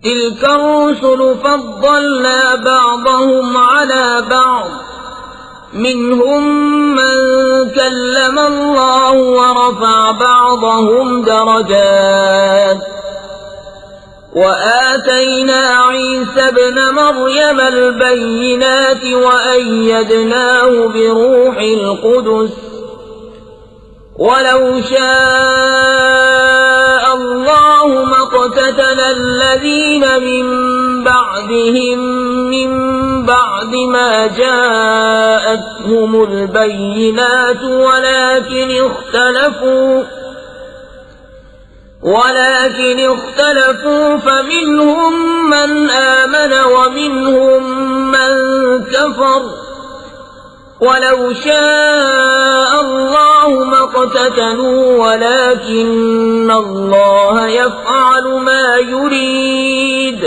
तिल्क रुसुल फद्दलना बअदहुम अला बअद मिनहुम मन कल्लम अल्लाह व रफ़अ बअदहुम दरजात व आतैना ईसा इब्न मर्यम अल-बय्यिनात व अय्यदनाहु बिरूहिल कुदस वलौ शाअ अल्लाहु मक़ततल अल्लज़ीन मिन बअदिहिम मिन बअदि मा जाअतहुमुल बय्यिनात वलाकिन इख्तलफू फमिनहुम मन आमन वमिनहुम मन कफर वलौ शाअ अल्लाहु मक़ततलू वलाकिन्न अल्लाह यफ़अलु मा युरीद।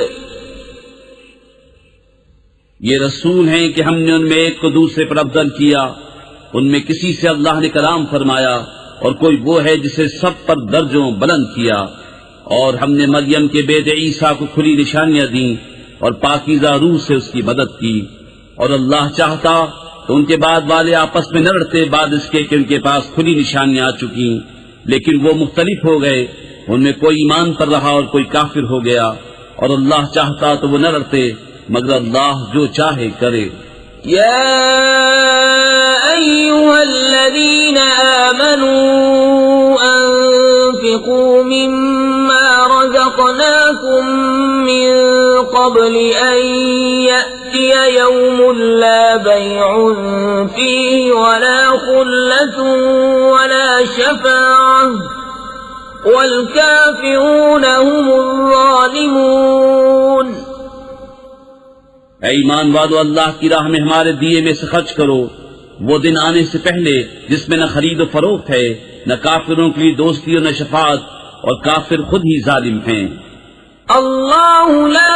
ये रसूल हैं कि हमने उनमें एक को दूसरे पर अफजल किया। उनमें किसी से अल्लाह ने कलाम फरमाया और कोई वो है जिसे सब पर दर्जों बुलंद किया। और हमने मरियम के बेटे ईसा को खुली निशानियां दी और पाकीज़ा रूह से उसकी मदद की। और अल्लाह चाहता तो उनके बाद वाले आपस में न लड़ते बाद इसके कि उनके पास खुली निशानियां आ चुकी, लेकिन वो मुख्तलिफ हो गए। उनमें कोई ईमान पर रहा और कोई काफिर हो गया। और अल्लाह चाहता तो वो न लड़ते, मगर अल्लाह जो चाहे करे। या अय्युहल्लज़ीना आमनू अनफ़िक़ू मिम्मा रज़क़नाकुम मिन क़ब्लि अन यअतिय यौमुन ला बैउन फ़ीहि वला ख़ुल्लतुन वला शफ़ाअह वल-काफ़िरून हुमुज़-ज़ालिमून। ऐ ईमान वालो, अल्लाह की राह में हमारे दिए में से खर्च करो वो दिन आने से पहले जिसमें न खरीद फरोख्त है, न काफिरों के लिए दोस्ती और न शफाअत, और काफिर खुद ही जालिम हैं। अल्लाहु ला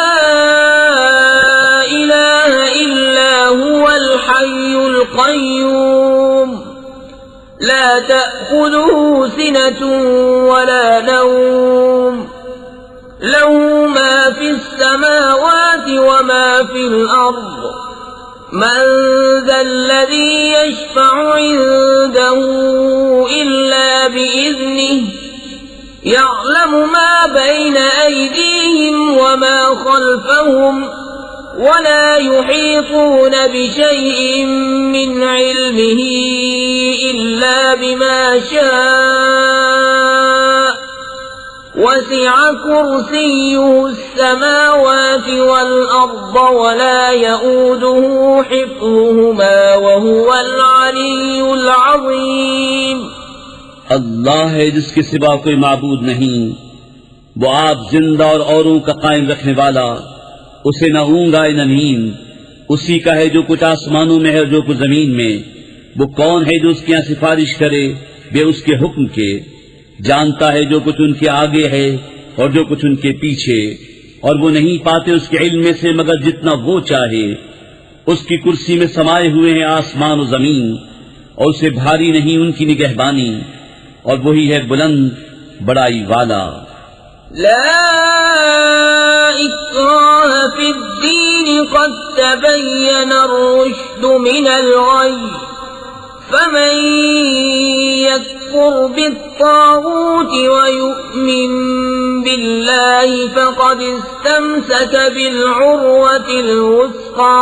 इलाहा इल्ला हुवल हय्युल क़य्यूम ला तअख़ुज़ुहु सिनतुन वला नौम लहू मा फिस्समावाति व मा फिल अर्ज़ मन ज़ल्लज़ी यशफ़अु इन्दहु इल्ला बिइज़्निहि यअलमु मा बैन अयदीहिम व मा ख़ल्फ़हुम वला युहीतून बिशैइन मिन इल्मिहि इल्ला बिमा शाअ वसिअ कुर्सियुहु अस्समावाति वल अर्ज़ वला यऊदुहु हिफ़्ज़ुहुमा वहुवल अलिय्युल अज़ीम। अल्लाह है जिसके सिवा कोई माबूद नहीं, वो आप जिंदा और औरों का कायम रखने वाला, उसे न ऊँग आए न नींद, उसी का है जो कुछ आसमानों में है और जो कुछ जमीन में। वो कौन है जो उसके यहाँ सिफारिश करे बे उसके हुक्म के, जानता है जो कुछ उनके आगे है और जो कुछ उनके पीछे, और वो नहीं पाते उसके इल्म में से मगर जितना वो चाहे। उसकी कुर्सी में समाये हुए हैं आसमान और जमीन, और उसे भारी नहीं उनकी निगहबानी, और वही है बुलंद बड़ाई वाला। ला इक्राह फिद्दीन क़द तबय्यन ar-रुश्द मिनल ग़य फमन यकफुर बित्ताग़ूत व यु'मिन बिल्लाहि फ़क़द इस्तमसक बिल-उर्वतिल वुस्क़ा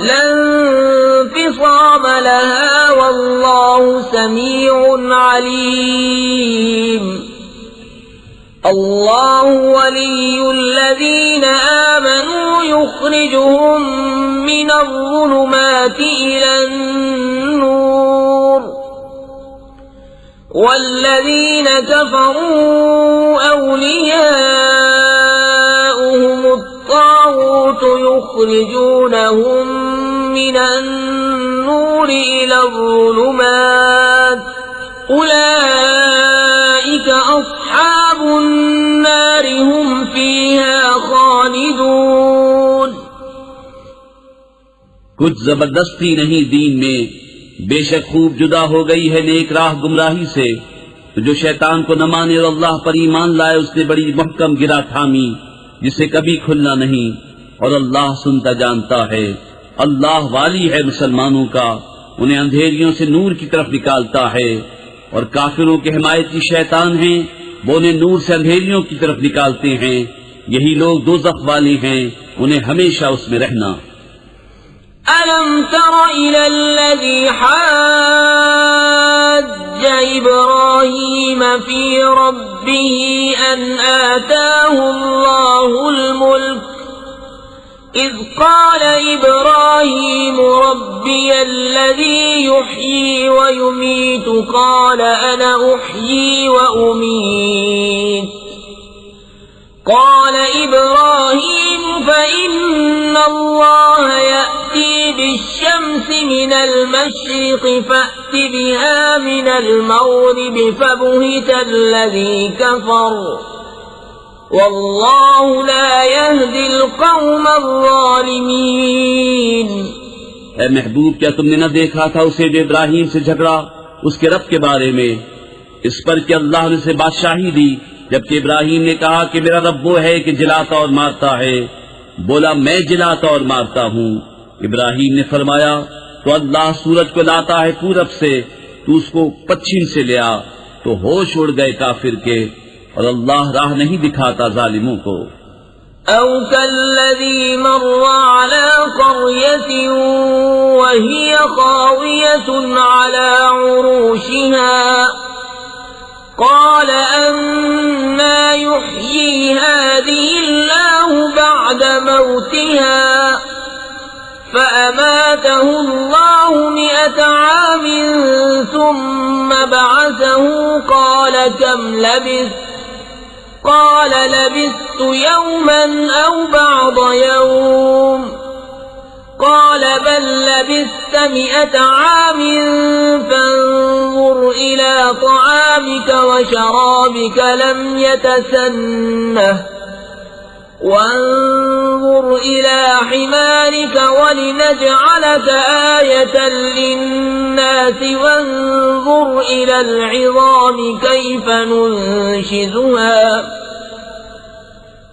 ला इंफ़िसाम लहा वल्लाहु समीउन अलीम। अल्लाहु वलियुल्लज़ीना आमनू युख़रिजुहुम मिनज़्ज़ुलुमाति इलन-नूर वल्लज़ीना कफ़रू अवलियाउहुमुत-ताग़ूत युख़रिजूनहुम मिनन-नूर इलज़्ज़ुलुमात उलाइका अस्हाबुन-नार हुम फ़ीहा ख़ालिदून। कुछ जबरदस्ती नहीं दीन में, बेशक खूब जुदा हो गई है नेक राह गुमराही से। तो जो शैतान को न माने और अल्लाह पर ईमान लाए उसने बड़ी महकम गिरा थामी, जिसे कभी खुलना नहीं, और अल्लाह सुनता जानता है। अल्लाह वाली है मुसलमानों का, उन्हें अंधेरियों से नूर की तरफ निकालता है, और काफिरों के हिमायती शैतान हैं, वो उन्हें नूर से अंधेरियों की तरफ निकालते हैं। यही लोग दोज़ख वाले हैं, उन्हें हमेशा उसमें रहना। अलम तरा इलल्लज़ी हज्ज इब्राहीम फी रब्बिही अन आताहु अल्लाहुल मुल्क इज़ क़ाल इब्राहीम रब्बियल्लज़ी युह्यी व युमीतु क़ाल अना उह्यी व उमीत क़ाल इब्राहीम फ़इन्नल्लाह यअती बिश्शम्सि मिनल मशरिक़ि फ़अति बिहा मिनल मग़रिबि फ़बुहितल्लज़ी कफ़र वल्लाहु ला यहदिल क़ौमज़्ज़ालिमीन। ऐ महबूब, क्या तुमने न देखा था उसे जो इब्राहीम से झगड़ा उसके रब के बारे में, इस पर कि अल्लाह ने उसे बादशाही दी, जबकि इब्राहीम ने कहा कि मेरा रब वो है कि जिलाता और मारता है। बोला मैं जिलाता और मारता हूँ। इब्राहीम ने फरमाया तो अल्लाह सूरज को लाता है पूरब से, तू उसको पश्चिम से ले आ। तो होश उड़ गए काफिर के, और अल्लाह राह नहीं दिखाता जालिमों को। औ कल्लज़ी मर्रा अला क़र्यतिन वहिय ख़ावियतुन अला उरूशिहा क़ाल अन्ना युह्यी हाज़िहिल्लाहु बअद मौतिहा फ़अमातहु अल्लाहु मिअत आमिन थुम्म बअसहु क़ाल कम लबिस्त क़ाल लबिस्तु यौमन औ बअद यौम क़ाल बल लबिस्त मिअत आमिन फ़न्ज़ुर इला तआमिक व शराबिक लम यतसन्नह वन्ज़ुर इला हिमारिक वलिनजअलक आयतन लिन्नास वन्ज़ुर इलल इज़ामि कैफ़ नुन्शिज़ुहा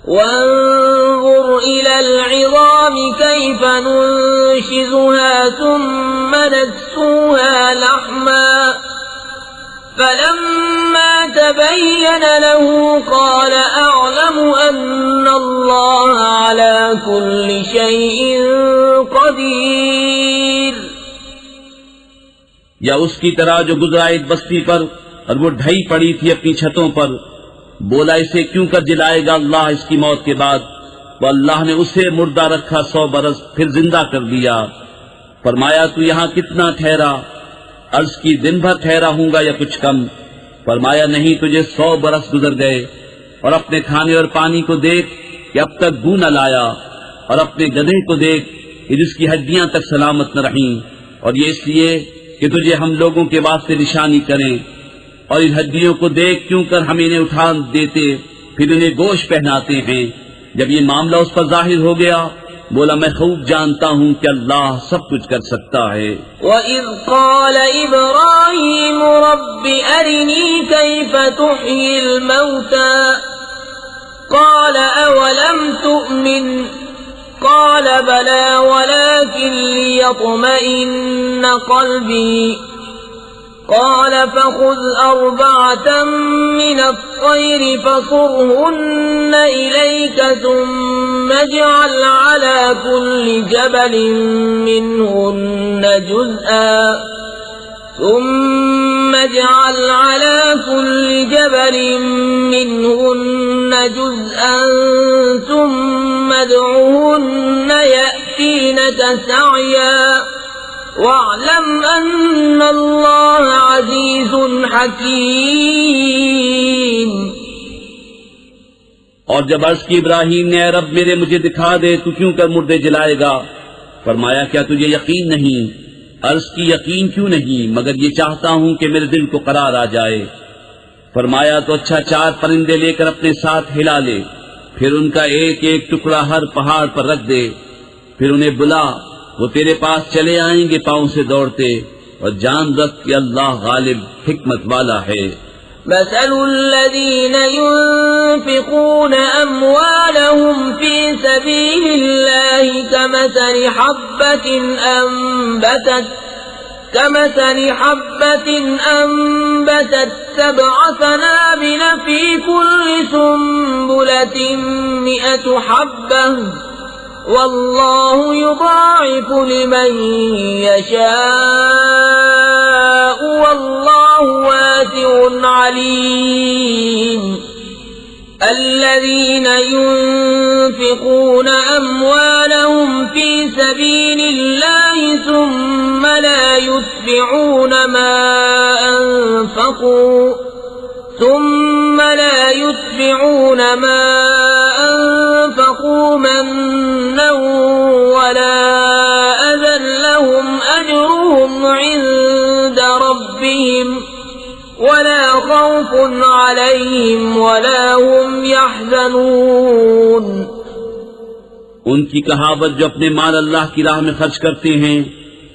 وانظر إلى العظام كيف ننشزها ثم نكسوها لحما فلما تبين له قال أعلم أن الله على كل شيء قدير। या उसकी तरह जो गुजरा एक बस्ती पर और वो ढई पड़ी थी अपनी छतों पर, बोला इसे क्यों कर जिलाएगा अल्लाह इसकी मौत के बाद। वो अल्लाह ने उसे मुर्दा रखा 100 बरस, फिर जिंदा कर दिया। फरमाया तू यहाँ कितना ठहरा? अर्ज की दिन भर ठहरा हूंगा या कुछ कम। फरमाया नहीं, तुझे 100 बरस गुजर गए। और अपने खाने और पानी को देख कि अब तक बू न लाया, और अपने गधे को देख कि जिसकी हड्डियां तक सलामत न रहीं, और ये इसलिए कि तुझे हम लोगों के वास्ते निशानी करें। और इन हड्डियों को देख क्यों कर हम इन्हें उठा देते, फिर इन्हें गोश्त पहनाते हैं। जब ये मामला उस पर जाहिर हो गया, बोला मैं खूब जानता हूँ कि अल्लाह सब कुछ कर सकता है। वइज़ क़ाल इब्राहीम रब्बि अरिनी कैफ़ तुह्यिल मौता क़ाल अवलम तुअमिन क़ाल बला वलाकिन लियत्मइन्न क़ल्बी قال فخذ 4 من الطير فصرهن إليك ثم اجعل على كل جبل منهن جزءا ثم ادعهن يأتينك سعيا واعلم أن الله عزيز حكيم। और जब अर्ज की इब्राहीम ने, रब मेरे मुझे दिखा दे, तू क्यों कर मुर्दे जलाएगा? फरमाया क्या तुझे यकीन नहीं? अर्ज की यकीन क्यों नहीं, मगर ये चाहता हूँ कि मेरे दिल को करार आ जाए। फरमाया तो अच्छा 4 परिंदे लेकर अपने साथ हिला ले, फिर उनका एक एक टुकड़ा हर पहाड़ पर रख दे, फिर उन्हें बुला, वो तेरे पास चले आएंगे पांव से दौड़ते। और जान रख कि अल्लाह गालिब हिकमत वाला है। مثل الذين ينفقون أموالهم في سبيل الله كمثل حبة أنبتت 7 سنابل في كل سنبلة 100 حبة والله يضاعف لمن يشاء والله واسع عليم الذين ينفقون أموالهم في سبيل الله ثم لا يتبعون ما أنفقوا منا ولا أذى لهم أجرهم عند ربهم ولا خوف عليهم ولا هم يحزنون। उनकी कहावत जो अपने माल अल्लाह की राह में खर्च करते हैं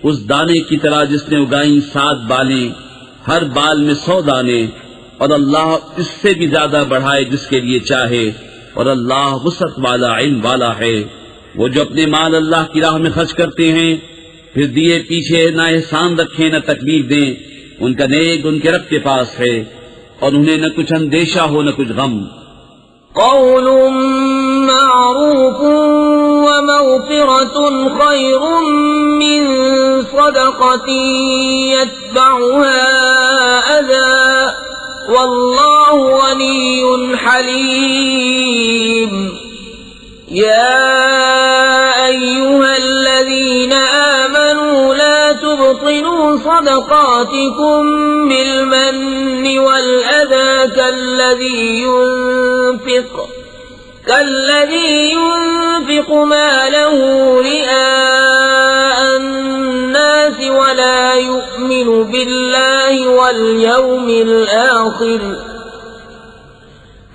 उस दाने की तरह जिसने उगाई 7 बालें, हर बाल में 100 दाने, और अल्लाह इससे भी ज्यादा बढ़ाए जिसके लिए चाहे, और अल्लाह वसअत वाला इल्म वाला है। वो जो अपने माल अल्लाह की राह में खर्च करते हैं फिर दिए पीछे न एहसान रखें न तकलीफ दें, उनका नेक उनके रब के पास है और उन्हें न कुछ अंदेशा हो न कुछ गम। قول معروف ومغفرة خير من صدقة يتبعها أذى والله غني حليم يا أيها الذين آمنوا لا تبطلوا صدقاتكم بالمن والأذى كالذي ينفق ماله رئاء الناس ولا يؤمن بالله واليوم الآخر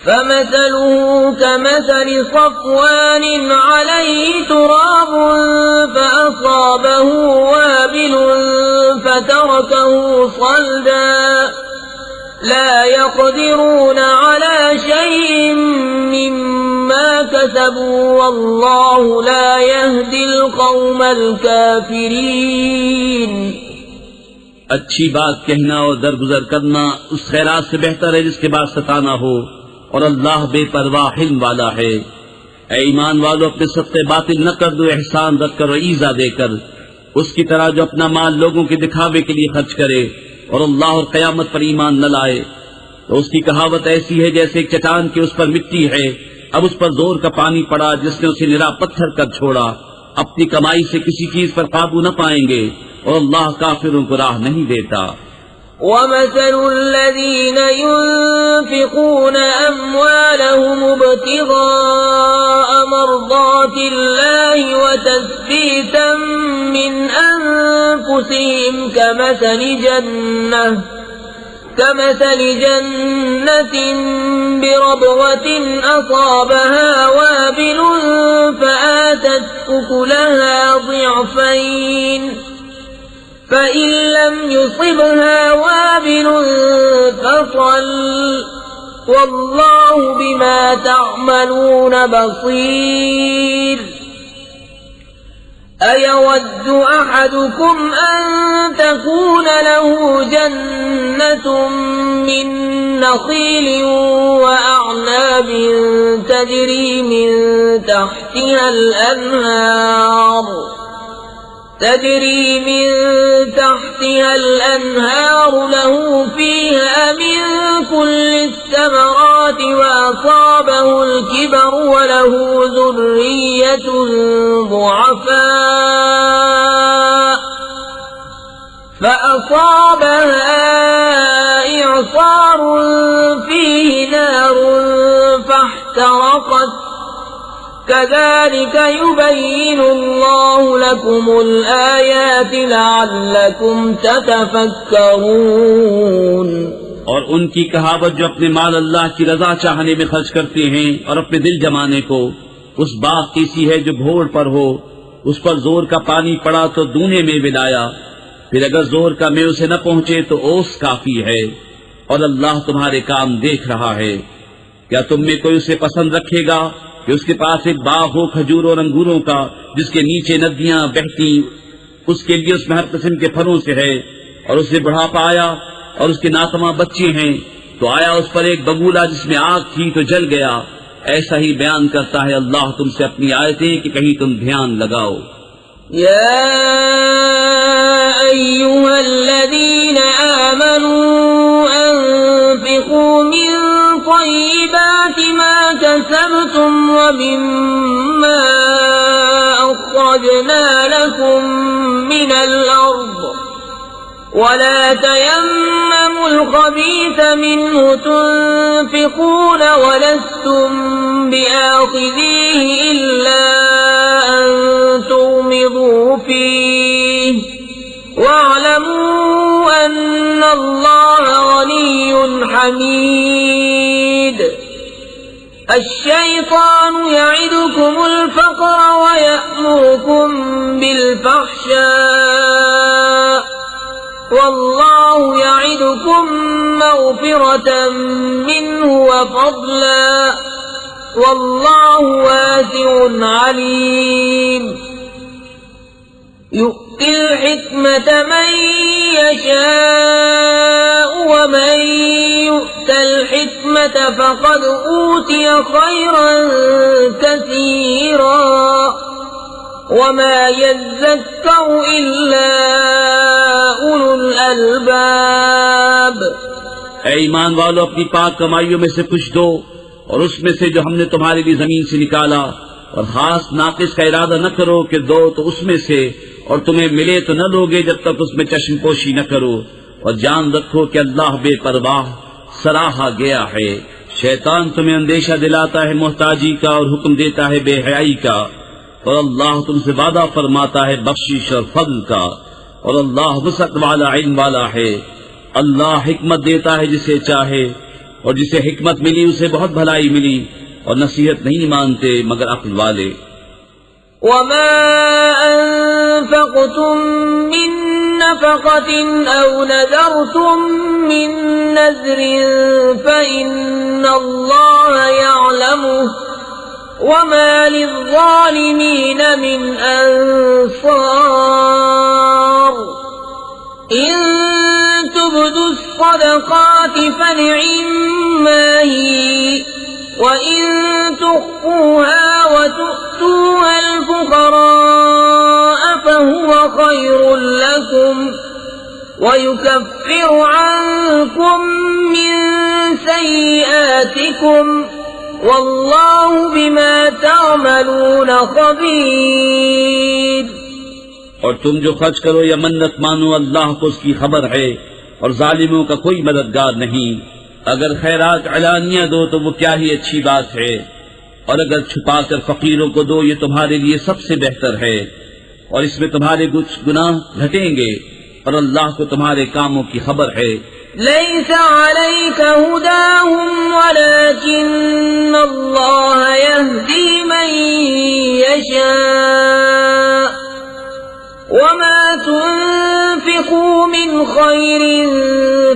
فمثله كمثل صفوان عليه تراب فأصابه وابل فتركه صلدا لا يقدرون على شيء مما كسبوا والله لا يهدي القوم الكافرين। अच्छी बात कहना और दरगुजर करना उस खैरात से बेहतर है जिसके बाद सताना हो, और अल्लाह बेपरवाह हिल्म वाला है। ऐ ईमान वालों, अपने सत्ते बातिल न कर दो एहसान रखकर और ईजा देकर, उसकी तरह जो अपना माल लोगों के दिखावे के लिए खर्च करे और अल्लाह और कयामत पर ईमान न लाए, तो उसकी कहावत ऐसी है जैसे एक चट्टान की उस पर मिट्टी है, अब उस पर जोर का पानी पड़ा जिसने उसे निरा पत्थर कर छोड़ा। अपनी कमाई से किसी चीज पर काबू न पाएंगे और अल्लाह काफिरों को राह नहीं देता। ومثل الذين ينفقون أموالهم ابتغاء مرضات الله وتثبيتا من أنفسهم كمثل جنة بربوة أصابها وابل فآتت أكلها ضعفين فإن لم يصبها وابل فطل والله بما تعملون بصير أيود أحدكم أن تكون له جنة من نخيل وأعناب تجري من تحتها الأنهار له فيها من كل الثمرات وأصابه الكبر وله ذرية ضعفاء فأصابها إعصار فيه نار فاحترقت كذلك يبين الله لكم الآيات لعلكم تتفكرون। और उनकी कहावत जो अपने माल अल्लाह की रजा चाहने में खर्च करते हैं और अपने दिल जमाने को, उस बाग की सी है जो भोर पर हो, उस पर जोर का पानी पड़ा तो दूने में मिलाया, फिर अगर जोर का में उसे न पहुंचे तो ओस काफी है। और अल्लाह तुम्हारे काम देख रहा है। क्या तुम में कोई उसे पसंद रखेगा कि उसके पास एक बाग हो खजूर और अंगूरों का, जिसके नीचे नदियां बहती, उसके लिए उसमें हर किस्म के फलों से है, और उसे बुढ़ापा आया और उसके नातमा बच्चे हैं, तो आया उस पर एक बगुला जिसमें आग थी तो जल गया। ऐसा ही बयान करता है अल्लाह तुमसे अपनी आयतें कि कहीं तुम ध्यान लगाओ। या अय्युहल्लज़ीना आमनू अन्फिकू मिन तय्यिबाति मा कसबतुम व मिम्मा अखरजना लकुम मिनल अर्द वला तयम्ममुल खबीथ मिन्हु तुन्फिकून वलस्तुम बिआखिज़ीहि इल्ला अन तुग़मिदू फीहि वअलमू अन्नल्लाह गनिय्युन हमीद। अश्शैतानु यइदुकुमुल फ़क़्र व यअमुरुकुम बिल-फ़हशाइ वल्लाहु यइदुकुम मग़फ़िरतन मिन्हु व फ़ज़लन वल्लाहु वासिउन अलीम। यु'तिल हिकमता मन यशाअ व मन यु'तल हिकमता फ़क़द ऊतिय खैरन कसीरा वमा यज़्ज़क्करु इल्ला उलुल अलबाब। ऐ ईमान वालों, अपनी पाक कमाइयों में से कुछ दो, और उसमें से जो हमने तुम्हारे लिए जमीन से निकाला, और खास नाकिस का इरादा न करो कि दो तो उसमें से, और तुम्हें मिले तो न लोगे जब तक उसमें चश्मपोशी न करो। और जान रखो कि अल्लाह बेपरवाह सराहा गया है। शैतान तुम्हें अंदेशा दिलाता है मोहताजी का और हुक्म देता है बेहयाई का, और अल्लाह तुमसे वादा फरमाता है बख्शिश और फضل का, और अल्लाह वसअत वाला इल्म वाला है। अल्लाह हिकमत देता है जिसे चाहे, और जिसे हिकमत मिली उसे बहुत भलाई मिली, और नसीहत नहीं मानते मगर अक्ल वाले। वमा अनफक़तुम मिन नफ़क़तिन औ नज़रतुम मिन नज़रिन फ़इन्नल्लाह यअलमुहु वमा लिज़्ज़ालिमीन मिन अंसार। इन तुब्दु स्सदक़ाति फ़नि'म्मा ही वइन तुख़्फ़ूहा वतु'तूहा अल-फ़ुक़राअ फ़हुवा ख़ैरुन लकुम वयुकफ्फिरु अन्कुम मिन सय्यिआतिकुम वल्लाहु बिमा तअमलून ख़बीर। और तुम जो खर्च करो या मन्नत मानो, अल्लाह को उसकी खबर है, और जालिमों का कोई मददगार नहीं। अगर खैरात अलानिया दो तो वो क्या ही अच्छी बात है, और अगर छुपाकर फकीरों को दो ये तुम्हारे लिए सबसे बेहतर है, और इसमें तुम्हारे कुछ गुनाह घटेंगे, और अल्लाह को तुम्हारे कामों की खबर है। लैसा अलैका हुदाहुम वलाकिन्नल्लाह यहदी मन यशा वमा तुन्फिकू मिन खैरिन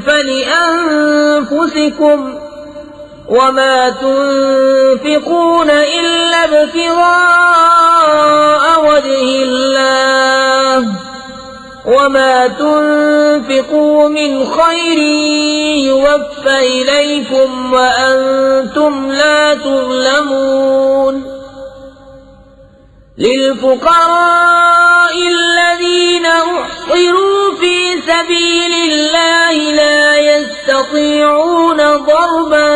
फलिअन्फुसिकुम वमा तुन्फिकून इल्ला इब्तिगाअ वजहिल्लाह वमा तुन्फिकू मिन खैरिन युवफ़्फ़ा इलैकुम व अंतुम ला तुज़लमून। लिलफ़ुक़राइ الذين أحصروا في سبيل الله لا يستطيعون ضربا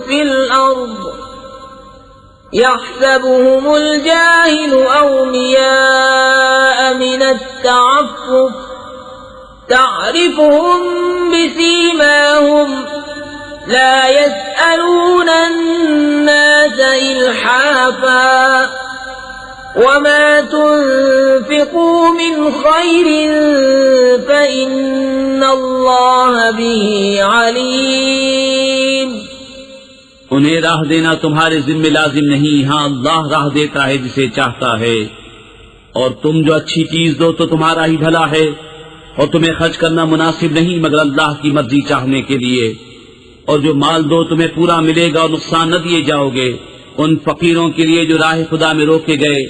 في الأرض يحسبهم الجاهل أغنياء من التعفف تعرفهم بسيماهم لا يسألون الناس إلحافا وما تنفقوا من خير فإن الله به عليم। उन्हें राह देना तुम्हारे जिम्मे लाजिम नहीं, हाँ अल्लाह राह देता है जिसे चाहता है। और तुम जो अच्छी चीज दो तो तुम्हारा ही भला है, और तुम्हें खर्च करना मुनासिब नहीं मगर अल्लाह की मर्जी चाहने के लिए। और जो माल दो तुम्हें पूरा मिलेगा और नुकसान न दिए जाओगे। उन फकीरों के लिए जो राह खुदा में रोके गए,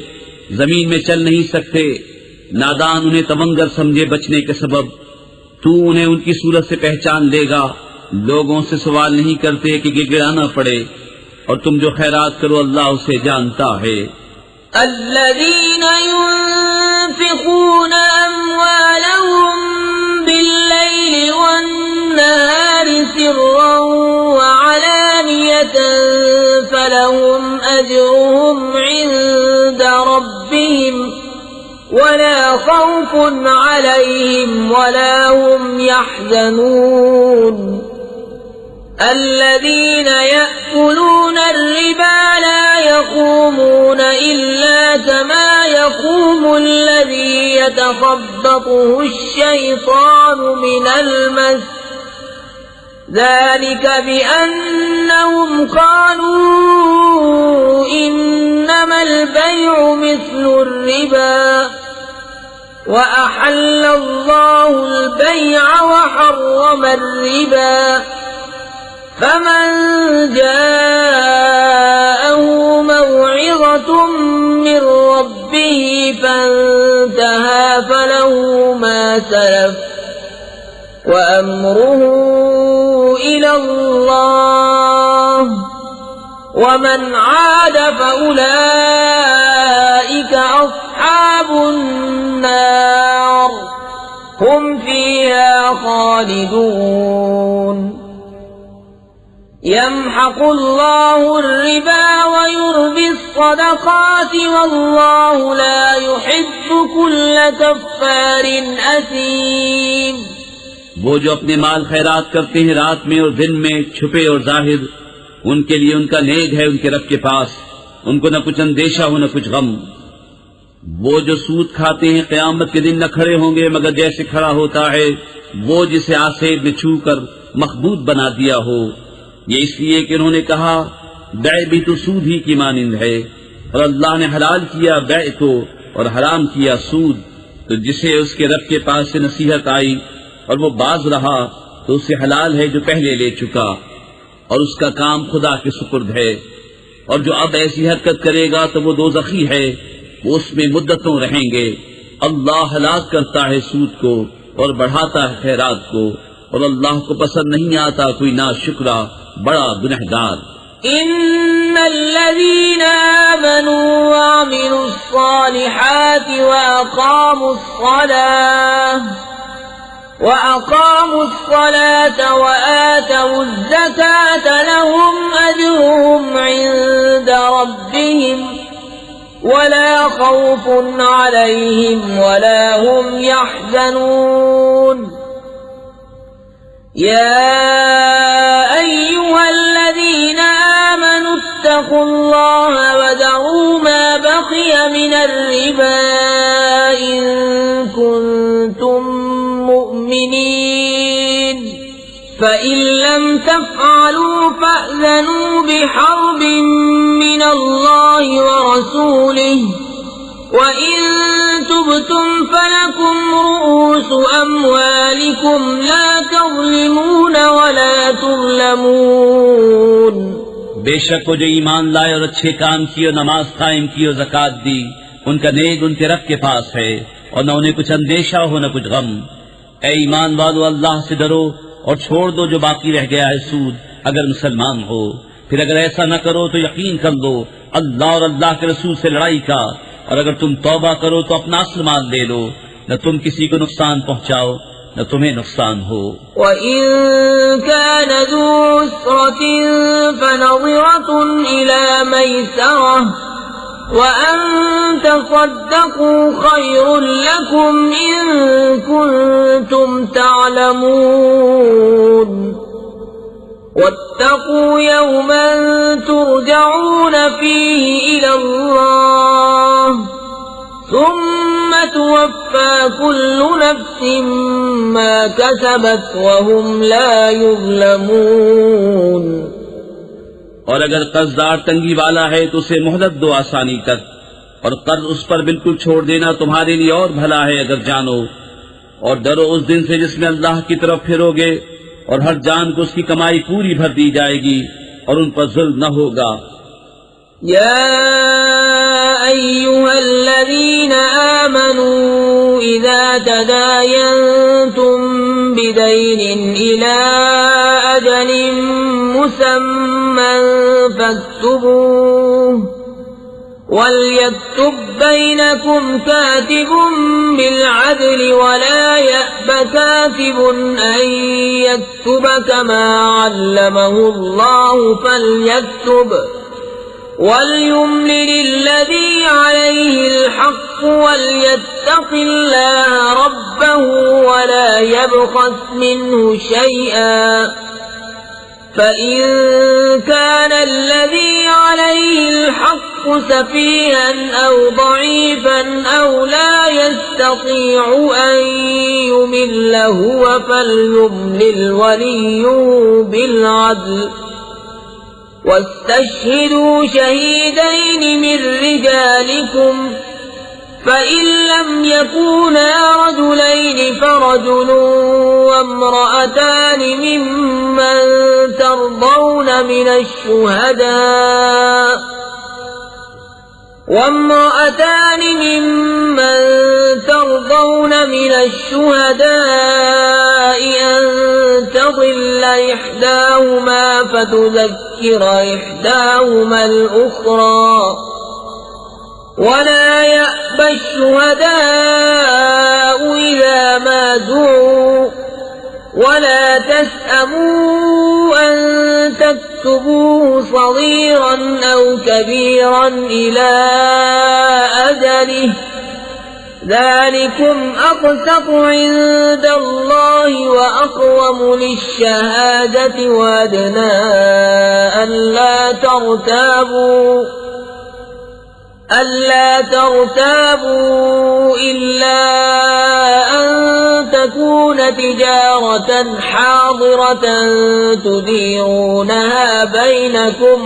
जमीन में चल नहीं सकते, नादान उन्हें तवंगर समझे बचने के सबब, तू उन्हें उनकी सूरत से पहचान लेगा। लोगों से सवाल नहीं करते कि गिड़गिड़ाना पड़े, और तुम जो खैरात करो अल्लाह उसे जानता है। الذين ينفقون أموالهم بالليل والنهار سرا وعلانية فلهم أجرهم عند ربهم ولا خوف عليهم ولا هم يحزنون الذين يأكلون الربا لا يقومون إلا كما يقوم الذي يتخبطه الشيطان من المس ذلك بأنهم قالوا إنما البيع مثل الربا وأحل الله البيع وحرم الربا فمن جاءه موعظة من ربه فانتهى فله ما سلف وأمره إلى الله ومن عاد فأولئك أصحاب النار هم فيها خالدون يمحق الله الربا ويربي الصدقات والله لا يحب كل كفار أثيم। वो जो अपने माल खैरात करते हैं रात में और दिन में, छुपे और जाहिर, उनके लिए उनका नेग है उनके रब के पास, उनको न कुछ अंदेशा हो न कुछ गम। वो जो सूद खाते हैं क़यामत के दिन न खड़े होंगे मगर जैसे खड़ा होता है वो जिसे आसेब में छू कर मखबूत बना दिया हो। ये इसलिए कि उन्होंने कहा बै भी तो सूद ही की मानिंद है, और अल्लाह ने हलाल किया बै को और हराम किया सूद। तो जिसे उसके रब के पास से नसीहत आई और वो बाज रहा तो उसे हलाल है जो पहले ले चुका, और उसका काम खुदा के सुपुर्द है। और जो अब ऐसी हरकत करेगा तो वो दोज़खी है, वो उसमें मुद्दतों रहेंगे। अल्लाह हलाक करता है सूद को और बढ़ाता है खैरात को, और अल्लाह को पसंद नहीं आता कोई नाशुक्रा बड़ा गुनहगार। इन्नल्लज़ीना आमनू वअमिलुस्सालिहाति वअक़ामुस्सलाता वआतवुज़्ज़काता लहुम अजरुहुम इन्द रब्बिहिम वला खौफुन अलैहिम वला हुम यहज़नून। या अय्युहल्लज़ीना आमनू इत्तक़ुल्लाह वदरू मा बक़िया मिनर रिबा इन कुन्तुम मुमिनीन फ़इन लम तफ़अलू फ़अज़नू बिहर्बिन मिनल्लाहि वरसूलिहि وَإِن تُبْتُمْ فَلَكُمْ رُءُوسُ أَمْوَالِكُمْ لَا تَظْلِمُونَ وَلَا تُظْلَمُونَ। बेशक वो जो ईमान लाए और अच्छे काम किए और नमाज कायम की और ज़कात दी, उनका नेग उनके रब के पास है और न उन्हें कुछ अंदेशा हो न कुछ गम। ए ईमान वालो, अल्लाह से डरो और छोड़ दो जो बाकी रह गया है सूद, अगर मुसलमान हो। फिर अगर ऐसा न करो तो यकीन कर लो अल्लाह और अल्लाह के रसूल से लड़ाई का, और अगर तुम तौबा करो तो अपना असल माल ले लो, न तुम किसी को नुकसान पहुंचाओ न तुम्हें नुकसान हो। وَإِن كَانَ ذُو عُسْرَةٍ فَنَظِرَةٌ إِلَى مَيْسَرَةٍ وَأَن تَصَدَّقُوا خَيْرٌ لَكُمْ إِن كُنتُمْ تَعْلَمُونَ وَاتَّقُوا يَوْمًا تُرْجَعُونَ فِيهِ إِلَى اللَّهِ ثُمَّ تُوَفَّى كُلُّ نَفْسٍ مَا كَسَبَتْ وَهُمْ لَا يُظْلَمُونَ। और अगर कर्जदार तंगी वाला है तो उसे मोहलत दो आसानी तक, और कर्ज उस पर बिल्कुल छोड़ देना तुम्हारे लिए और भला है अगर जानो। और डरो उस दिन से जिसमें अल्लाह की तरफ फिरोगे और हर जान को उसकी कमाई पूरी भर दी जाएगी और उन पर जुल्म न होगा। या अय्युहल्लज़ीना आमनू इज़ा तदायन्तुम बिदैनिन इला अजलिन मुसम्मन फक्तुबूह वल्यक्तुब बैनकुम कातिबुन बिलअदल वला यअब कातिबुन अन यक्तुब कमा अल्लमहुल्लाहु फल्यक्तुब वल्युम्लिलिल्लज़ी अलैहिल हक़्क़ु वल्यत्तक़िल्लाह रब्बहु वला यबख़स मिन्हु शैअन फ़इन कान अल्लज़ी अलैहिल हक़्क़ु सफ़ीहन औ ضعीफ़न औ ला यस्ततीअु अन युमिल्ल हुव फ़ल्युम्लिल वलिय्युहु बिलअदल वास्तशहिदू शहीदैन मिन रिजालिकुम फ़इन लम यकूना रजुलैन फ़रजुलुन वम्रअतान मिम्मन तर्दौन मिन الشهداء أن تضل إحداهما فتذكر إحداهما الأخرى ولا يأبى الشهداء إذا ما دعوا ولا تسأموا أن تكتبوه صغيرا أو كبيرا إلى أجله ذلكم أقسط عند الله وأقوم للشهادة وأدنى ألا ترتابوا إلا أن تكون تجارة حاضرة تديرونها بينكم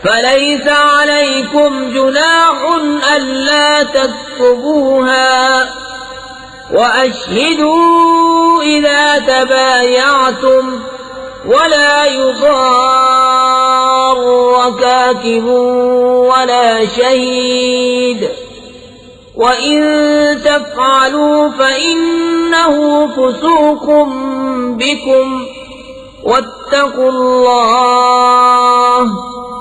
فليس عليكم جناح ألا تكتبوها وأشهدوا إذا تبايعتم ولا يضار كاتب ولا شهيد وإن تفعلوا فإنه فسوق بكم واتقوا الله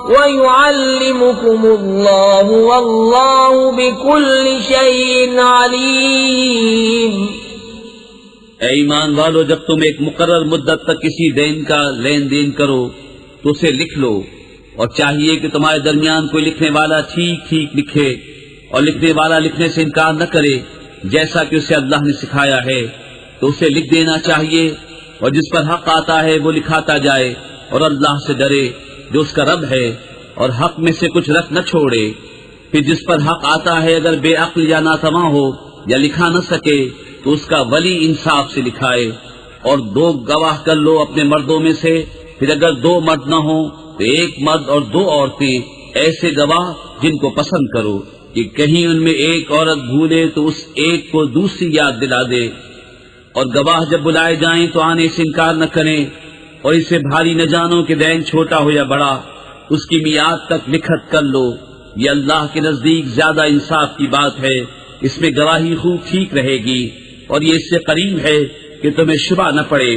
ويعلمكم الله والله بكل شيء عليم। ऐ ईमान वालो, जब तुम एक मुकर्रर मुद्दत तक किसी देन का लेन देन करो तो उसे लिख लो, और चाहिए कि तुम्हारे दरमियान कोई लिखने वाला ठीक ठीक लिखे और लिखने वाला लिखने से इनकार न करे जैसा कि उसे अल्लाह ने सिखाया है, तो उसे लिख देना चाहिए। और जिस पर हक आता है वो लिखाता जाए और अल्लाह से डरे जो उसका रब है, और हक में से कुछ रख न छोड़े। फिर जिस पर हक आता है अगर बेअक्ल या नातवा हो या लिखा न सके तो उसका वली इंसाफ से लिखाए, और 2 गवाह कर लो अपने मर्दों में से। फिर अगर 2 मर्द न हो तो 1 मर्द और 2 औरतें, ऐसे गवाह जिनको पसंद करो कि कहीं उनमें एक औरत भूले तो उस एक को दूसरी याद दिला दे। और गवाह जब बुलाए जाएं तो आने से इनकार न करें, और इसे भारी न जानो कि दैन छोटा हो या बड़ा, उसकी मियाद तक लिखत कर लो। ये अल्लाह के नजदीक ज्यादा इंसाफ की बात है, इसमें गवाही खूब ठीक रहेगी, और ये इससे करीब है कि तुम्हें शुबा न पड़े।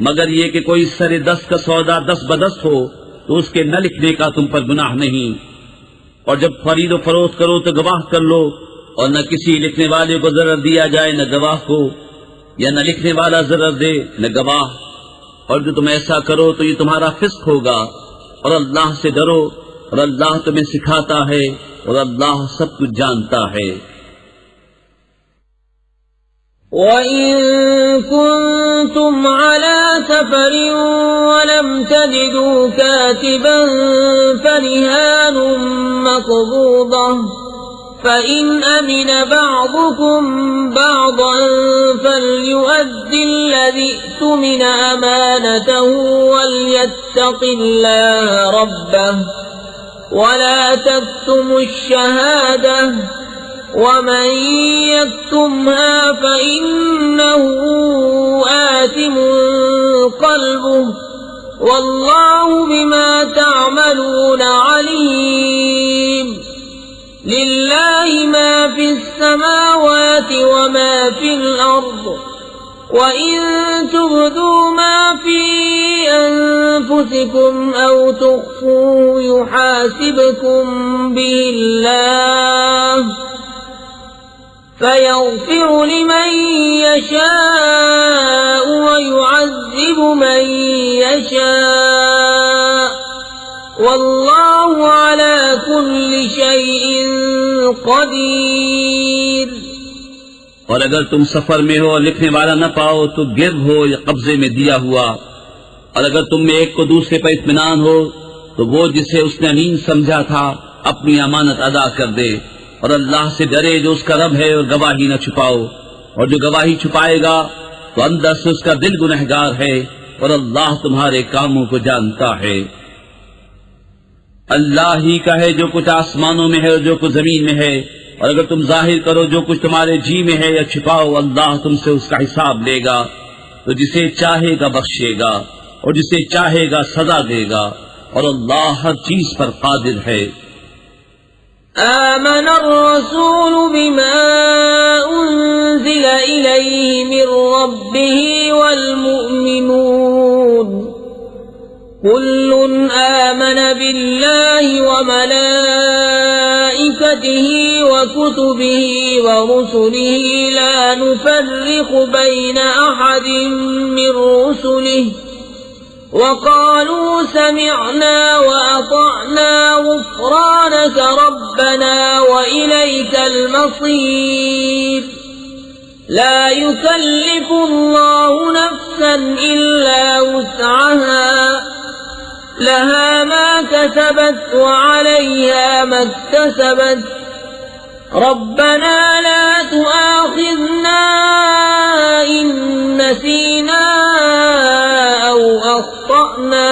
मगर ये कि कोई सरे 10 का सौदा 10 बदस्त हो तो उसके न लिखने का तुम पर गुनाह नहीं। और जब खरीद व फरोख्त करो तो गवाह कर लो, और न किसी लिखने वाले को जरर दिया जाए न गवाह को, या न लिखने वाला जरर दे न गवाह। और जो तुम ऐसा करो तो ये तुम्हारा फिस्क होगा। और अल्लाह से डरो, और अल्लाह तुम्हें सिखाता है, और अल्लाह सब कुछ जानता है। وَإِن كُنتُمْ عَلَى سَفَرٍ وَلَمْ تَجِدُوا كَاتِبًا فَرِهَانٌ مَّقْبُوضَةٌ فَإِنْ أَمِنَ بَعْضُكُمْ بَعْضًا فَلْيُؤَدِّ الَّذِي اؤْتُمِنَ أَمَانَتَهُ وَلْيَتَّقِ اللَّهَ رَبَّهُ وَلَا تَكْتُمُوا الشَّهَادَةَ ومن يكتمها فإنه آثم قلبه والله بما تعملون عليم لله ما في السماوات وما في الأرض وإن تبدوا ما في أنفسكم أو تخفوه يحاسبكم به الله فيغفر لمن يشاء ويعذب من يشاء والله على كل شيء قدير। और अगर तुम सफर में हो और लिखने वाला न पाओ तो गिर्द हो या कब्जे में दिया हुआ, और अगर तुम में एक को दूसरे पर इत्मीनान हो तो वो जिसे उसने अमीन समझा था अपनी अमानत अदा कर दे, और अल्लाह से डरे जो उसका रब है, और गवाही न छुपाओ, और जो गवाही छुपाएगा तो अंदर से उसका दिल गुनहगार है, और अल्लाह तुम्हारे कामों को जानता है। अल्लाह ही का है जो कुछ आसमानों में है और जो कुछ जमीन में है, और अगर तुम जाहिर करो जो कुछ तुम्हारे जी में है या छिपाओ, अल्लाह तुमसे उसका हिसाब लेगा, तो जिसे चाहेगा बख्शेगा और जिसे चाहेगा सजा देगा, और अल्लाह हर चीज पर कादिर है। आमन अर्रसूल बिमा उन्ज़िला इलैहि मिर रब्बिहि वल मुअ्मिनून कुल्लुन आमन बिल्लाहि व मलाइकतिहि व कुतुबिहि व रुसुलिहि ला नुफर्रिक़ु बैन अहदिन मिर रुसुलिहि वक़ालू समिअना व अतअना गुफ़्रानक रब्बना व इलैकल मसीर ला युकल्लिफु अल्लाहु नफ्सन इल्ला वुस्अहा लहा मा कसबत व अलैहा मा इक्तसबत रब्बना ला तुआखिज़ना इन नसीना औ अख़्तअना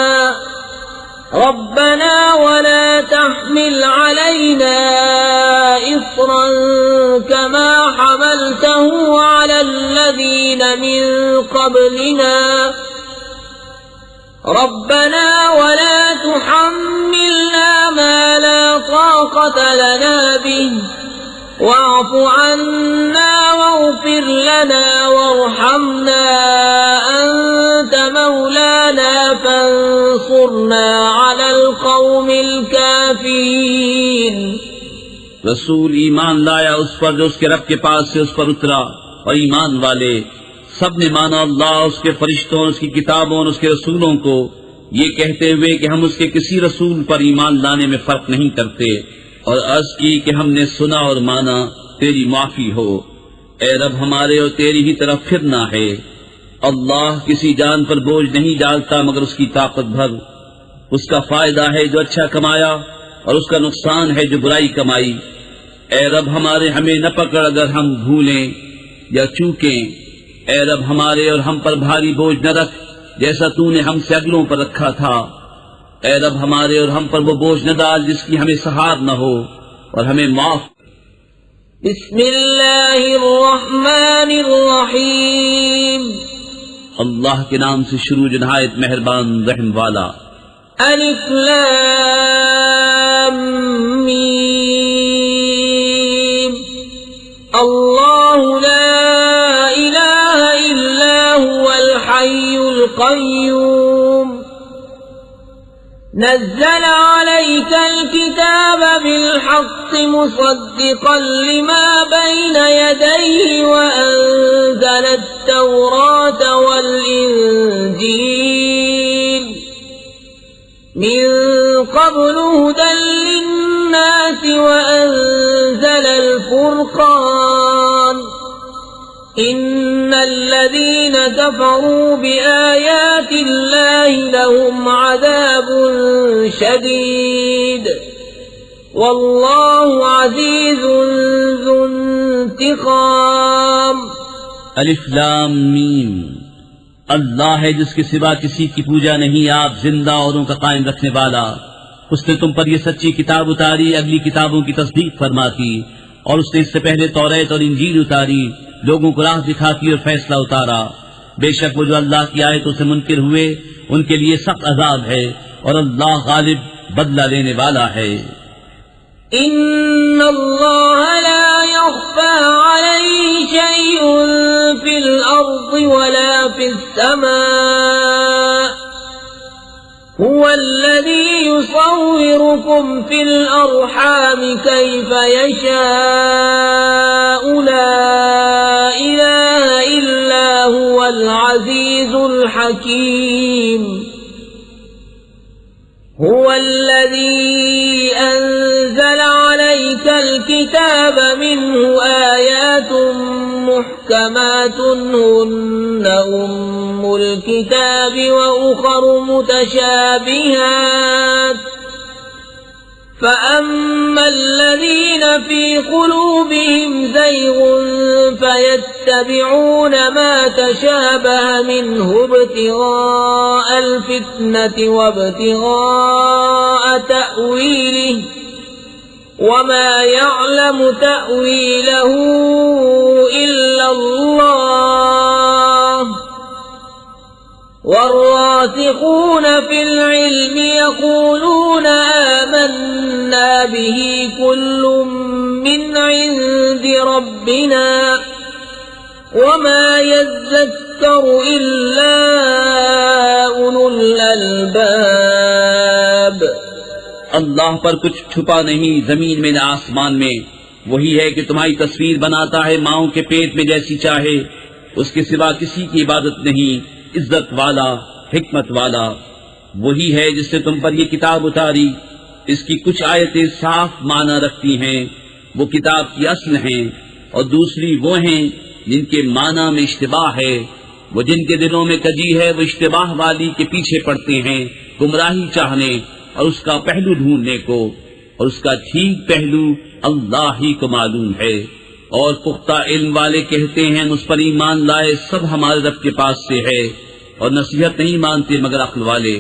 रब्बना वला तहमिल अलैना इस्रन कमा हमलतहु अलल्लज़ीन मिन क़ब्लिना रब्बना वला तुहम्मिलना मा ला ताक़त लना बिहि वाअफ़ु अन्ना वग़फ़िर लना वरहमना अन्त मौलाना फंसुरना अलल क़ौमिल काफ़िरीन। रसूल ईमान लाया उस पर जो उसके रब के पास से उस पर उतरा, और ईमान वाले सब ने माना अल्लाह, उसके फरिश्तों, उसकी किताबों और उसके रसूलों को, ये कहते हुए कि हम उसके किसी रसूल पर ईमान लाने में फर्क नहीं करते, और अर्ज की कि हमने सुना और माना, तेरी माफी हो। ए रब हमारे और तेरी ही तरफ फिरना है। अल्लाह किसी जान पर बोझ नहीं डालता मगर उसकी ताकत भर। उसका फायदा है जो अच्छा कमाया, और उसका नुकसान है जो बुराई कमाई। ए रब हमारे हमें न पकड़ अगर हम भूलें या चूकें। ए रब हमारे और हम पर भारी बोझ न रख जैसा तूने हमसे अगलों पर रखा था। ए रब हमारे और हम पर वो बोझ न डाल जिसकी हमें सहार न हो, और हमें माफ। बिस्मिल्लाहिर्रहमानिर्रहीम। अल्लाह के नाम से शुरू जो नहायत मेहरबान रहम वाला। अलिफ लाम मीम। अल्लाहु ला इलाहा इल्ला हुवल हय्युल क़य्यूम। नज़्ज़ल अलैकल किताब बिलहक़्क़ि मुसद्दिक़न लिमा बैन यदैहि व अंज़लत तौरात वल इंजील मिन क़ब्लु हुदन लिन्नासि व अंज़लल फ़ुरक़ान इन्नल्लज़ीन कफ़रू बिआयातिल्लाहि लहुम अज़ाबुन शदीद वल्लाहु अज़ीज़ुन ज़ु इंतिक़ाम। अलिफ लाम मीम। अल्लाह है जिसके सिवा किसी की पूजा नहीं, आप जिंदा औरों का कायम रखने वाला। उसने तुम पर यह सच्ची किताब उतारी, अगली किताबों की तस्दीक फरमाती, और उसने इससे पहले तौरात और इंजील उतारी, लोगों को राह दिखाती और फैसला उतारा। बेशक वो जो अल्लाह की आयतों से मुनकिर हुए उनके लिए सख्त अजाब है, और अल्लाह गालिब बदला लेने वाला है। इन्नल्लाह ला यख्फा अलैहि शैउन फिल अर्दि वला फिस समा हुवल्लज़ी युसव्विरुकुम फिल अर्हाम कैफ यशाअ ला इलाहा इल्ला हुवल अज़ीज़ुल हकीम हुवल्लज़ी अंज़ल अलैकल किताब मिन्हु आयातुम मुहकमातुन हुन्ना उम्मुल किताबि व उखरु मुतशाबिहात فأما الذين في قلوبهم زيغ فيتبعون ما تشابه منه ابتغاء الفتنة وابتغاء تأويله وما يعلم تأويله إلا الله والراسخون في العلم يقولون آمنا به كل من عند ربنا وما يذكر إلا أولو الألباب। अल्लाह पर कुछ छुपा नहीं जमीन में न आसमान में। वही है कि तुम्हारी तस्वीर बनाता है माओं के पेट में जैसी चाहे, उसके सिवा किसी की इबादत नहीं, इज्जत वाला हिकमत वाला। वही है जिसने तुम पर ये किताब उतारी, इसकी कुछ आयतें साफ माना रखती हैं, वो किताब की असल हैं, और दूसरी वो हैं जिनके माना में इश्तिबाह है। वो जिनके दिलों में कजी है वो इश्तिबाह वाली के पीछे पड़ते हैं गुमराही चाहने और उसका पहलू ढूंढने को, और उसका ठीक पहलू अल्लाह ही को मालूम है। और पुख्ता इल्म वाले कहते हैं उस पर ईमान लाए सब हमारे रब के पास से है, और नसीहत नहीं मानते मगर अक्ल वाले।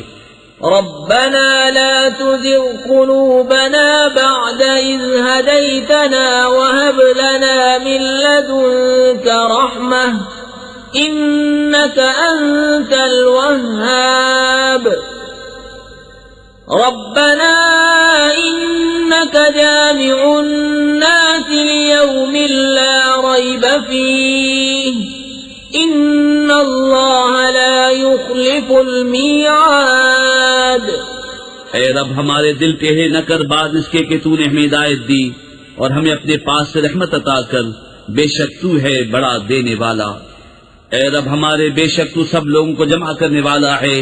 रब्बना ला तुज़िग़ क़ुलूबना बअद इज़ हदैतना वहब लना मिन लदुनका रहमह इन्नका अंतल वह्हाब। रब्बना इन्नका जामिउन नासि लियौमिन ला रैब फीह इन्नल्लाह ला युख़्लिफ़ुल मीआद। ऐ रब हमारे दिल टेढ़े न कर बाद इसके कि तूने हमें हिदायत दी, और हमें अपने पास से रहमत अता कर, बेशक तू है बड़ा देने वाला। ऐ रब हमारे बेशक तू सब लोगों को जमा करने वाला है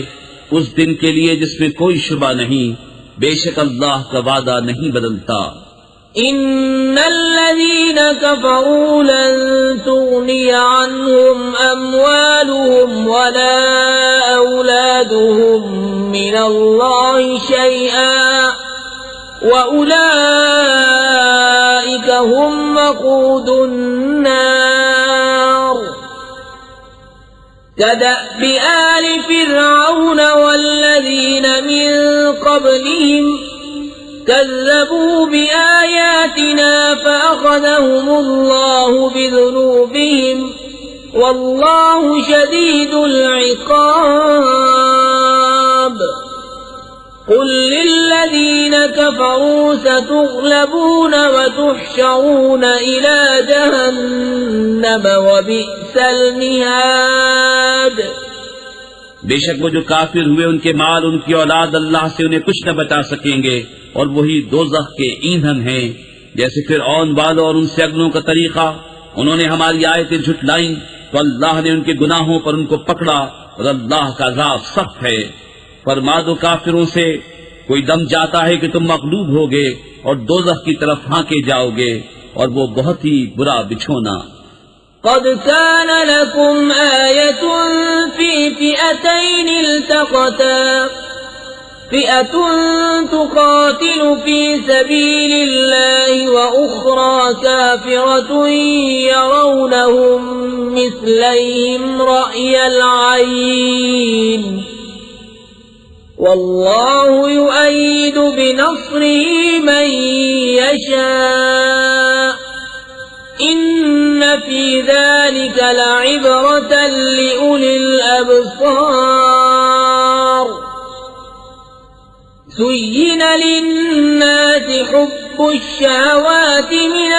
उस दिन के लिए जिसमें कोई शुबा नहीं, बेशक अल्लाह का वादा नहीं बदलता। इन्नल्लज़ीन कफ़रू लन तुग़निय अन्हुम अम्वालुहुम वला औलादुहुम मिनल्लाहि शैअन व उलाइका हुम वक़ूदुन नार। कदअबि आलि फ़िरऔन वल्लज़ीन मिन क़ब्लिहिम कज़्ज़बू बिआयातिना फ़अख़ज़हुमुल्लाहु बिज़ुनूबिहिम वल्लाहु शदीदुल इक़ाब। क़ुल लिल्लज़ीन कफ़रू सतुग़लबून वतुहशरून इला जहन्नम वबिअसल मिहाद। बेशक वो जो काफिर हुए उनके माल उनकी औलाद अल्लाह से उन्हें कुछ न बचा सकेंगे, और वही दोज़ख के ईंधन हैं। जैसे फिरऔन वालों और उनसे अगलों का तरीका, उन्होंने हमारी आयतें झुटलाईं तो अल्लाह ने उनके गुनाहों पर उनको पकड़ा, और अल्लाह का अज़ाब सख्त है। फरमा दो काफिरों से, कोई दम जाता है कि तुम मग़लूब होगे और दोज़ख की तरफ हांके जाओगे, और वो बहुत ही बुरा बिछोना। قد كان لكم آية في فئتين التقتا فئة تقاتل في سبيل الله وأخرى كافرة يرونهم مثليهم رأي العين والله يؤيد بنصره من يشاء في ذلك لعبرة لأولي الأبصار زين للناس حب الشهوات من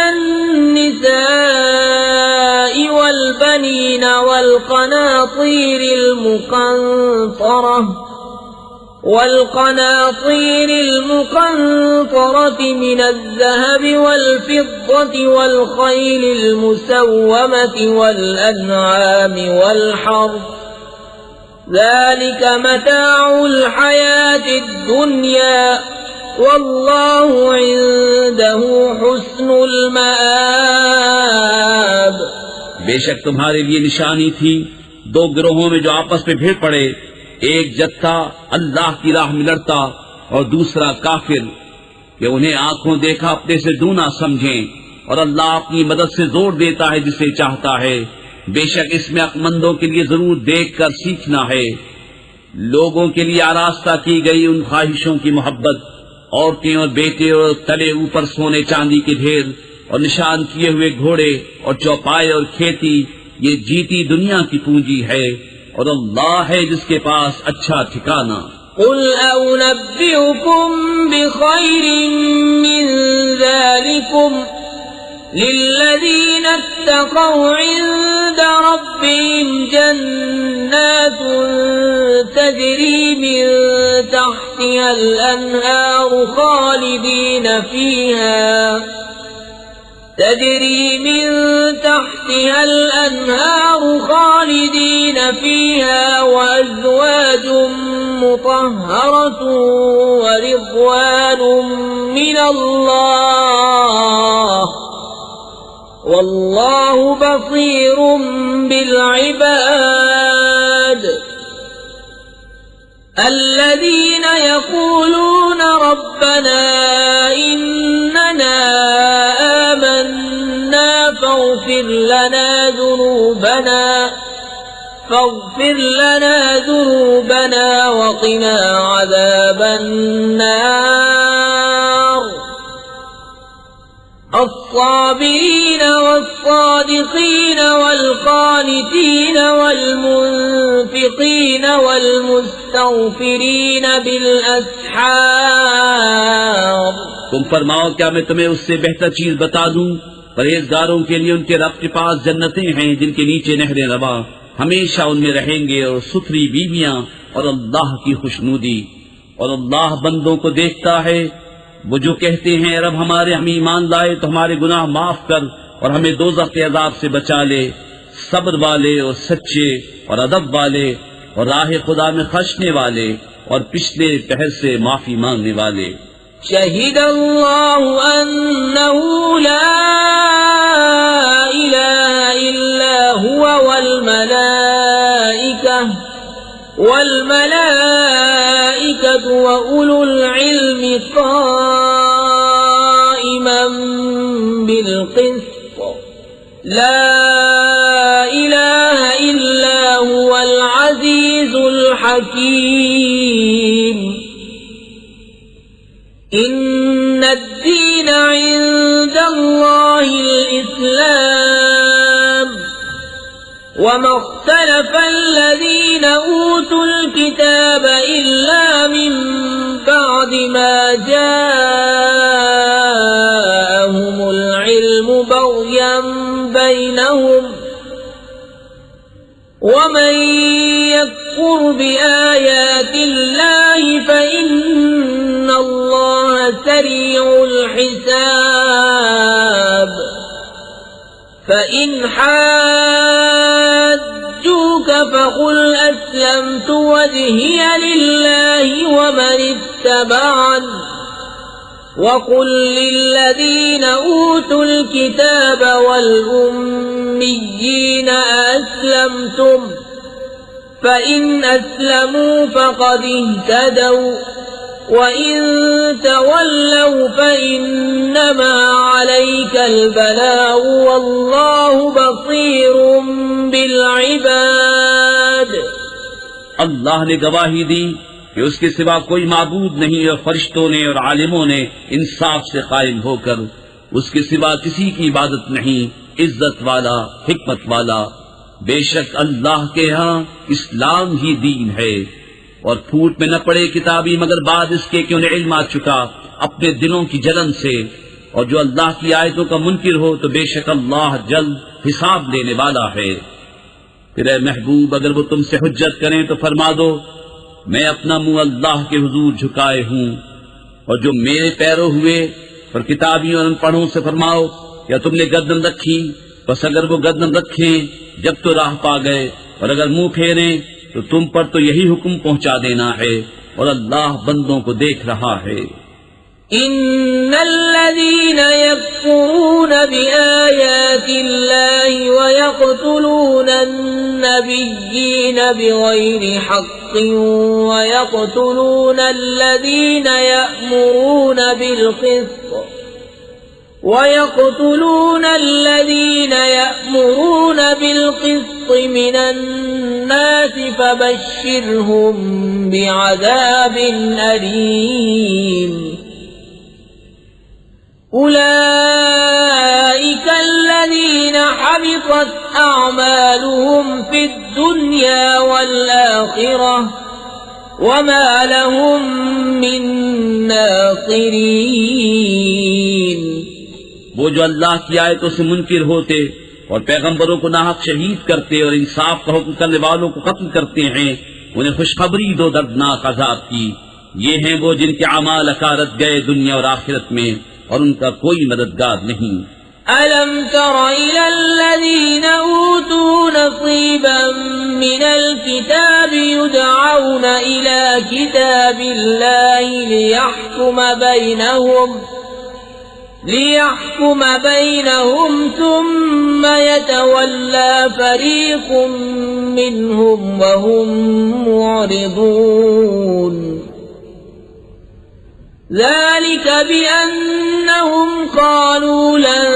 النساء والبنين والقناطير المقنطرة من الذهب والفضة والخيل المسومة والأنعام والحرث ذلك متاع الحياة الدنيا والله عنده حسن المآب। बेशक तुम्हारे लिए निशानी थी दो गिरोहों में जो आपस में भिड़ पड़े, एक जत्था अल्लाह की राह में लड़ता और दूसरा काफिर, कि उन्हें आंखों देखा अपने से दूना समझें, और अल्लाह अपनी मदद से जोर देता है जिसे चाहता है। बेशक इसमें अक्लमंदों के लिए जरूर देख कर सीखना है। लोगों के लिए आरास्ता की गई उन ख्वाहिशों की मोहब्बत, औरतें और बेटे और तले ऊपर सोने चांदी के ढेर और निशान किए हुए घोड़े और चौपाए और खेती, ये जीती दुनिया की पूंजी है, और अल्लाह है जिसके पास अच्छा ठिकाना। قل أنبئكم بخير من ذلكم للذين اتقوا عند ربهم جنات تجري من تحتها الأنهار خالدين فيها وأزواج مطهرة ورضوان من الله والله بصير بالعباد الذين يقولون ربنا إننا آمنا فاغفر لنا ذنوبنا وقنا عذاب النار الصابرين والصادقين والقانتين والمنفقين والمستغفرين بالأسحار। तुम फरमाओ क्या मैं तुम्हें उससे बेहतर चीज बता दूं? परहेजगारों के लिए उनके रब के पास जन्नतें हैं जिनके नीचे नहरें रवा, हमेशा उनमें रहेंगे, और सुथरी बीवियां और अल्लाह की खुशनुदी। और अल्लाह बंदों को देखता है, वो जो कहते हैं रब हमारे हम ईमान लाए तो हमारे गुनाह माफ कर और हमें दोज़ख के अजाब से बचा ले। सब्र वाले और सच्चे और अदब वाले और राह खुदा में खर्चने वाले और पिछले पहर से माफी मांगने वाले। शहीद अल्लाहु अन्नहु ला इलाहा इल्ला हुवा वल्मलाइकतु व उलुल इल्मि क़ाइमन बिल्क़िस्त ला इलाहा इल्ला हुवल अज़ीज़ुल हकीम। इन्न अद्दीन इंदल्लाहिल इस्लाम वमा इख्तलफ़ अल्लज़ीना ऊतुल किताब इल्ला मिन बअदि मा जाअहुमुल इल्मु बग़यन बैनहुम वमन यकफुर बिआयातिल्लाहि फ़इन्नल्लाह सरीउल हिसाब। فإن حاجوك فقل أسلمت وجهي لله ومن اتبعني وقل للذين أوتوا الكتاب والأميين أسلمتم فإن أسلموا فقد اهتدوا وإن تولوا فإنما عليك البلاغ والله بصير بالعباد। अल्लाह ने गवाही दी कि उसके सिवा कोई माबूद नहीं, और फरिश्तों ने और आलिमों ने इंसाफ से कायम होकर उसके सिवा किसी की इबादत नहीं इज्जत वाला, हिकमत वाला। बेशक अल्लाह के यहाँ इस्लाम ही दीन है। और फूट में न पड़े किताबी मगर बाद इसके कि उन्हें इल्म आ चुका अपने दिलों की जलन से। और जो अल्लाह की आयतों का मुनकिर हो तो बेशक अल्लाह जल्द हिसाब लेने वाला है। फिर ए महबूब, अगर वो तुमसे हुज्जत करें तो फरमा दो, मैं अपना मुंह अल्लाह के हुजूर झुकाए हूं। और जो मेरे पैरों हुए और किताबियों और अनपढ़ों से फरमाओ, या तुमने गर्दन रखी, बस अगर वो गर्दन रखें जब तो राह पा गए, और अगर मुंह फेरें तो तुम पर तो यही हुक्म पहुंचा देना है। और अल्लाह बंदों को देख रहा है। इन्नल्लज़ीन यकफुरून बिआयातिल्लाहि व यक़्तुलूनन नबिय्यीन बिग़ैरि हक़्क़िन व यक़्तुलूनल्लज़ीन यअमुरून बिल्क़िस्ति मिनन नास फबश्शिरहुम बिअज़ाबिन अलीम। उलाइक अल्लज़ीन हबितत अअमालुहुम फिद्दुन्या वल आखिरह वमा लहुम मिन नासिरीन। वो जो अल्लाह की आयतों से मुनकिर होते और पैगंबरों को नाहक शहीद करते और इंसाफ का हुक्म करने वालों को कत्ल करते हैं, उन्हें खुशखबरी दो दर्दनाक अजाब की। ये हैं वो जिनके अमाल अकारत गए दुनिया और आखिरत में, और उनका कोई मददगार नहीं। अलम तर इलल्लज़ीन ऊतू नसीबन मिनल किताबि युदअऊन इला किताबिल्लाहि लियहकुम बैनहुम थुम्मा यतवल्ला फरीकुम मिनहुम वहुम मुअरिदून। ذلك بأنهم قالوا لن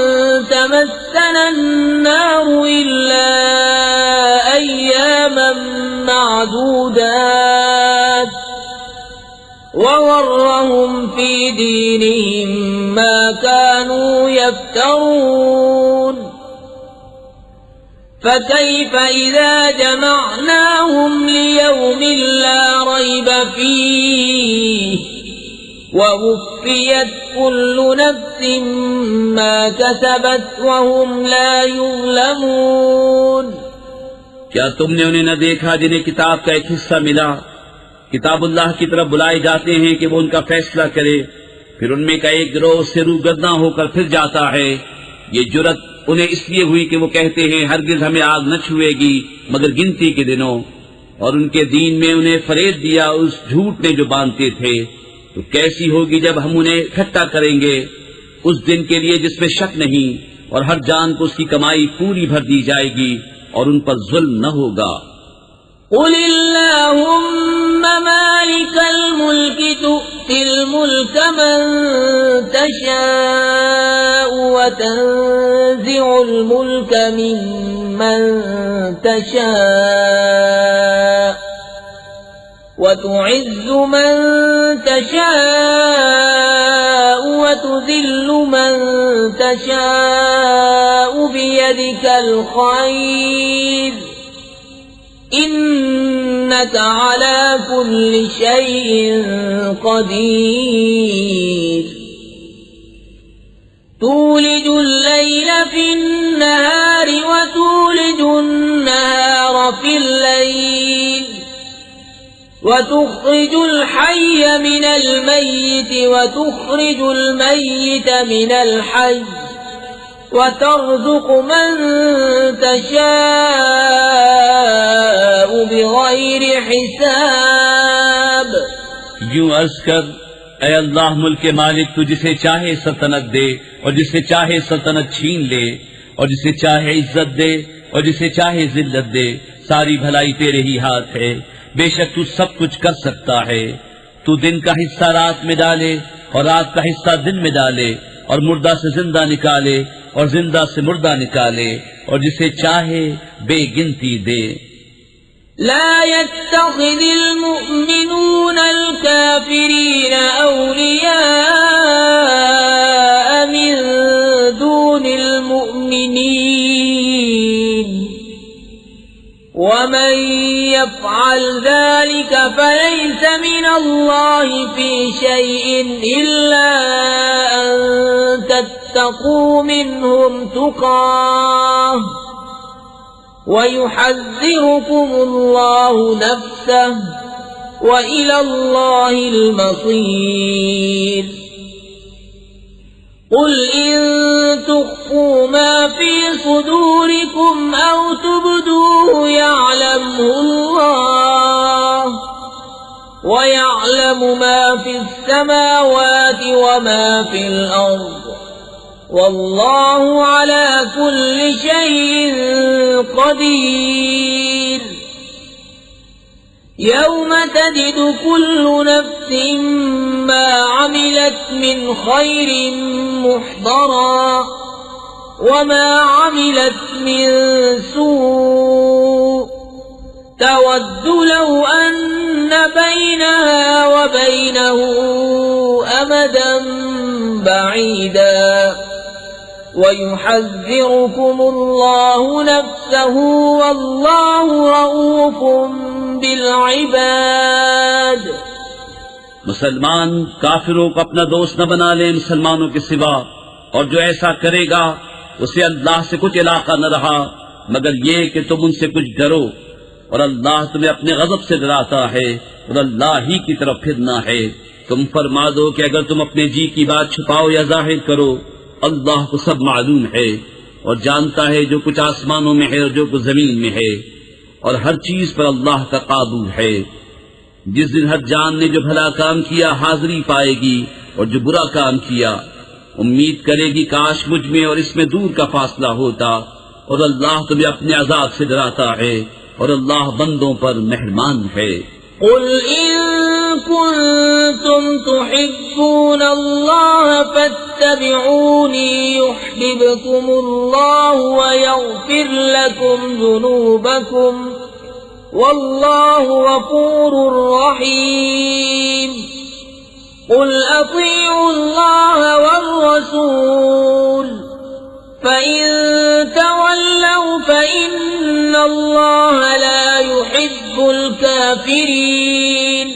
تمسنا النار إلا أياما معدودات وغرهم في دينهم ما كانوا يفترون فكيف إذا جمعناهم ليوم لا ريب فيه ووفيت كل نفس ما كسبت وهم لا يظلمون। क्या तुमने उन्हें न देखा जिन्हें किताब का एक हिस्सा मिला, किताबुल्लाह की तरफ बुलाए जाते हैं कि वो उनका फैसला करे, फिर उनमें का एक गिरोह से रूगर्दा होकर फिर जाता है। ये जुर्रत उन्हें इसलिए हुई कि वो कहते हैं हरगिज हमें आग न छुएगी मगर गिनती के दिनों, और उनके दीन में उन्हें फरेब दिया उस झूठ ने जो बांधते थे। तो कैसी होगी जब हम उन्हें इकट्ठा करेंगे उस दिन के लिए जिसमें शक नहीं, और हर जान को उसकी कमाई पूरी भर दी जाएगी और उन पर जुल्म न होगा। कुलिल्लाहुम्मा मालिकल मुल्कि तु'तिल मुल्का मन तशाअु व तंज़िउल मुल्का मिम्मन तशाअ وتعز من تشاء وتذل من تشاء بيدك الخير إنك على كل شيء قدير تولج الليل في النهار وتولج النهار في الليل وتخرج الحي من الميت وتخرج الميت من الحي وترزق من تشاء بغير حساب। यूं अर्ज कर, ऐ अल्लाह मुल्क के मालिक, तू जिसे चाहे सल्तनत दे और जिसे चाहे सल्तनत छीन ले, और जिसे चाहे इज्जत दे और जिसे चाहे जिल्लत दे, सारी भलाई तेरे ही हाथ है। बेशक तू सब कुछ कर सकता है। तू दिन का हिस्सा रात में डाले और रात का हिस्सा दिन में डाले, और मुर्दा से जिंदा निकाले और जिंदा से मुर्दा निकाले, और जिसे चाहे बेगिनती दे। ला यत्तखिदिल मुमिनूनल काफिरीन औलिया मिन दूनिल मुमिनीन المؤمنين ومن يفعل ذلك فليس من الله في شيء إلا أن تتقوا منهم تقاه ويحذركم الله نفسه وإلى الله المصير قل إن تخفوا ما في صدوركم أو تبدوه يعلمه الله ويعلم ما في السماوات وما في الأرض والله على كل شيء قدير يوم تجد كل نفس ما عملت من خير محضرا وما عملت من سوء تود لو أن بينها وبينه أمدا بعيدا ويحذركم الله نفسه والله رؤوف بالعباد मुसलमान काफिरों को अपना दोस्त न बना ले मुसलमानों के सिवा, और जो ऐसा करेगा उसे अल्लाह से कुछ इलाका न रहा मगर ये कि तुम उनसे कुछ डरो, और अल्लाह तुम्हें अपने गज़ब से डराता है और अल्लाह ही की तरफ फिरना है। तुम फरमा दो कि अगर तुम अपने जी की बात छुपाओ या जाहिर करो, अल्लाह को सब मालूम है और जानता है जो कुछ आसमानों में है और जो कुछ जमीन में है, और हर चीज पर अल्लाह का काबू है। जिस दिन हर जान ने जो भला काम किया हाजिरी पाएगी और जो बुरा काम किया उम्मीद करेगी काश मुझ में और इसमें दूर का फासला होता, और अल्लाह तुम्हें अपने अजाब से डराता है और अल्लाह बंदों पर मेहरबान है। قل إن كنتم تحبون الله فاتبعوني يحببكم الله ويغفر لكم ذنوبكم والله غفور رحيم قل أطيعوا الله والرسول فإن تولوا فإن الله لا يحب الكافرين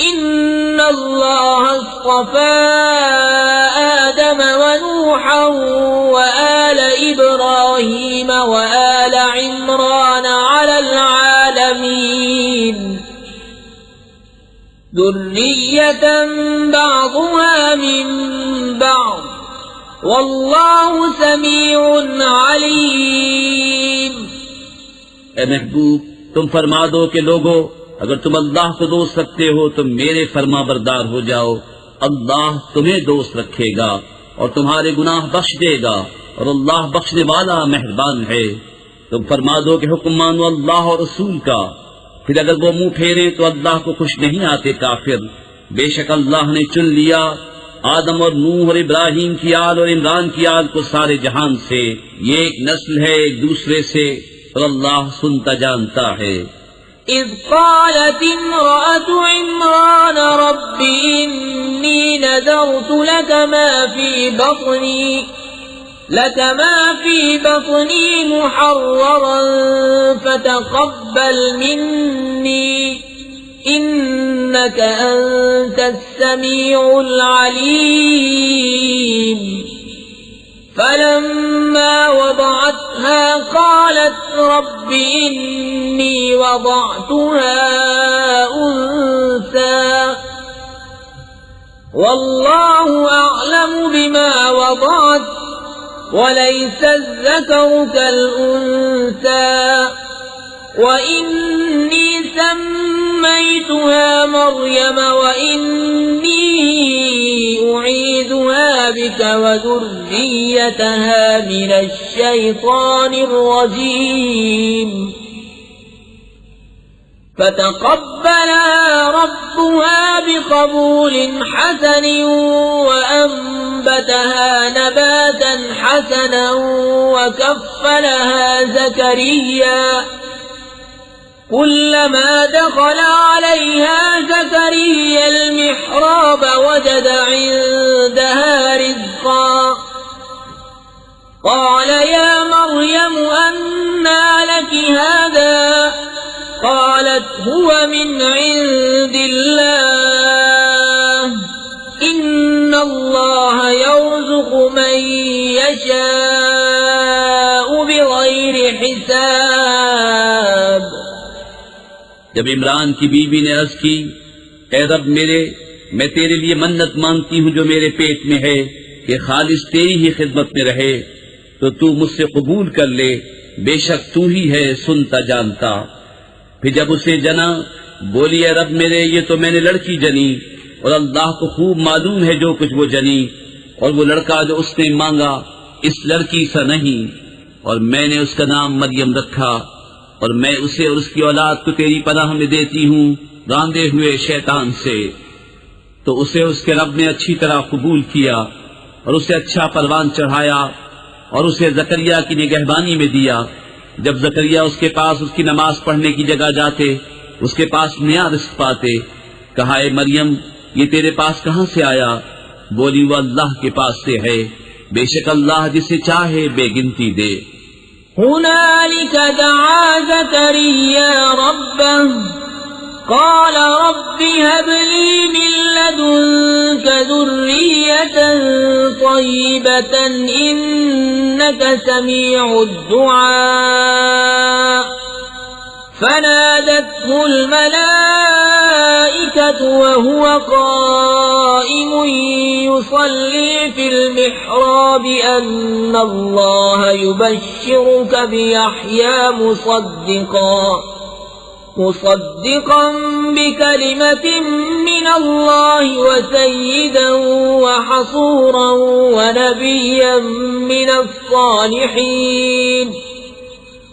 إن الله اصطفى آدم ونوحا وآل إبراهيم وآل عمران على العالمين ذرية بعضها من بعض والله سميع عليم ए महबूब, तुम फरमा दो कि लोगो, अगर तुम अल्लाह को दोस्त रखते हो तो मेरे फरमा बरदार हो जाओ। अल्लाह तुम्हें दोस्त रखेगा और तुम्हारे गुनाह बख्श देगा और अल्लाह बख्शने वाला मेहरबान है। तुम फरमा दो कि हुक्म मानो अल्लाह और रसूल का, फिर अगर वो मुंह फेरे तो अल्लाह को खुश नहीं आते काफिर। बेशक अल्लाह ने चुन लिया आदम और नूह और इब्राहिम की आल और इमरान की आल को सारे जहान से। ये एक नस्ल है एक दूसरे से, और अल्लाह सुनता जानता है। إذ قالت امرأة عمران رب إني نذرت لك ما في بطني محررا فتقبل مني إنك أنت السميع العليم فلما وضعتها قالت رب إني وضعتها أنثى والله أعلم بما وضعت وليس الذكر كالأنثى وإني سميتها مريم وإني أعيذها بك وذريتها من الشيطان الرجيم فتقبلها ربها بقبول حسن وأنبتها نباتا حسنا وكفلها زكريا كلما دخل عليها زكريا المحراب وجد عندها رزقا قال يا مريم أنى لك هذا قالت هو من عند الله إن الله يرزق من يشاء بغير حساب. जब इमरान की बीवी ने अर्ज की, ए रब मेरे, मैं तेरे लिए मन्नत मांगती हूँ जो मेरे पेट में है कि खालिस तेरी ही खिदमत में रहे, तो तू मुझसे कबूल कर ले, बेशक तू ही है सुनता जानता। फिर जब उसे जना, बोली ए रब मेरे, ये तो मैंने लड़की जनी और अल्लाह को खूब मालूम है जो कुछ वो जनी, और वो लड़का जो उसने मांगा इस लड़की सा नहीं, और मैंने उसका नाम मरियम रखा, और मैं उसे और उसकी औलाद को तेरी पनाह में देती हूँ रांधे हुए शैतान से। तो उसे उसके रब ने अच्छी तरह कबूल किया और उसे अच्छा परवान चढ़ाया और उसे जकरिया की निगहबानी में दिया। जब जकरिया उसके पास उसकी नमाज पढ़ने की जगह जाते, उसके पास नया रिस्क पाते, कहा ए मरियम, ये तेरे पास कहाँ से आया? बोली वो अल्लाह के पास से है, बेशक अल्लाह जिसे चाहे बेगिनती दे। हुनालिक दआ ज़करिया रब्बह क़ाल रब्बि हब ली मिन लदुनक ज़ुर्रियतन तय्यिबतन इन्नक समीउद दुआ। फनादतहु الملائكة وهو قائم يصلي في المحراب أن الله يبشرك بيحيى مصدقا بكلمة من الله وسيدا وحصورا ونبيا من الصالحين.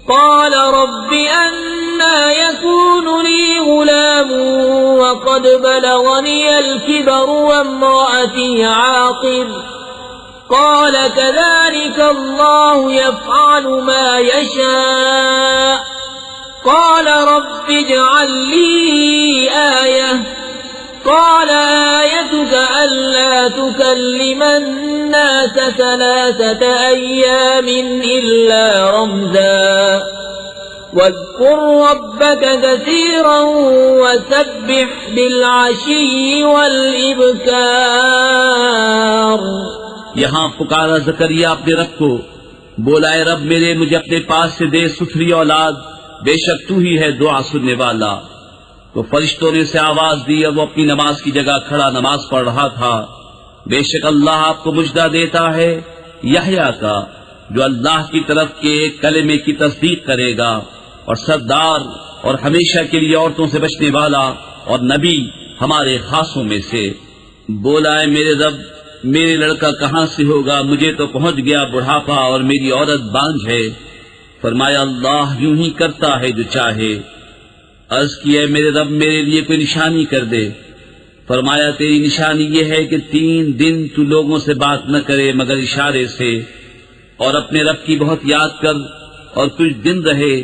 قال رب أنى يكون لي غلام وقد بلغني الكبر وامرأتي عاقر. قال كذلك الله يفعل ما يشاء. قال رب اجعل لي آية. قال آيتك ألا تكلم الناس 3 أيام إلا رمزا واذكر ربك كثيرا وسبح بالعشي والإبكار. यहाँ पुकारा जकरिया अपने रब को, बोला ए रब मेरे, मुझे अपने पास से दे सुथरी औलाद, बेशक तू ही है दुआ सुनने वाला। तो फरिश्तों ने उसे आवाज दी और वो अपनी नमाज की जगह खड़ा नमाज पढ़ रहा था। बेशक अल्लाह आपको मुजदा देता है यहया का, जो अल्लाह की तरफ के कलेमे की तस्दीक करेगा, और सरदार और हमेशा के लिए औरतों से बचने वाला और नबी हमारे खासों में से। बोला है मेरे रब, मेरे लड़का कहाँ से होगा? मुझे तो पहुंच गया बुढ़ापा और मेरी औरत बांझ है। फरमाया अल्लाह यूं ही करता है जो चाहे। अर्ज किया मेरे रब, मेरे लिए कोई निशानी कर दे। फरमाया तेरी निशानी ये है कि 3 दिन तू लोगों से बात न करे मगर इशारे से, और अपने रब की बहुत याद कर और कुछ दिन रहे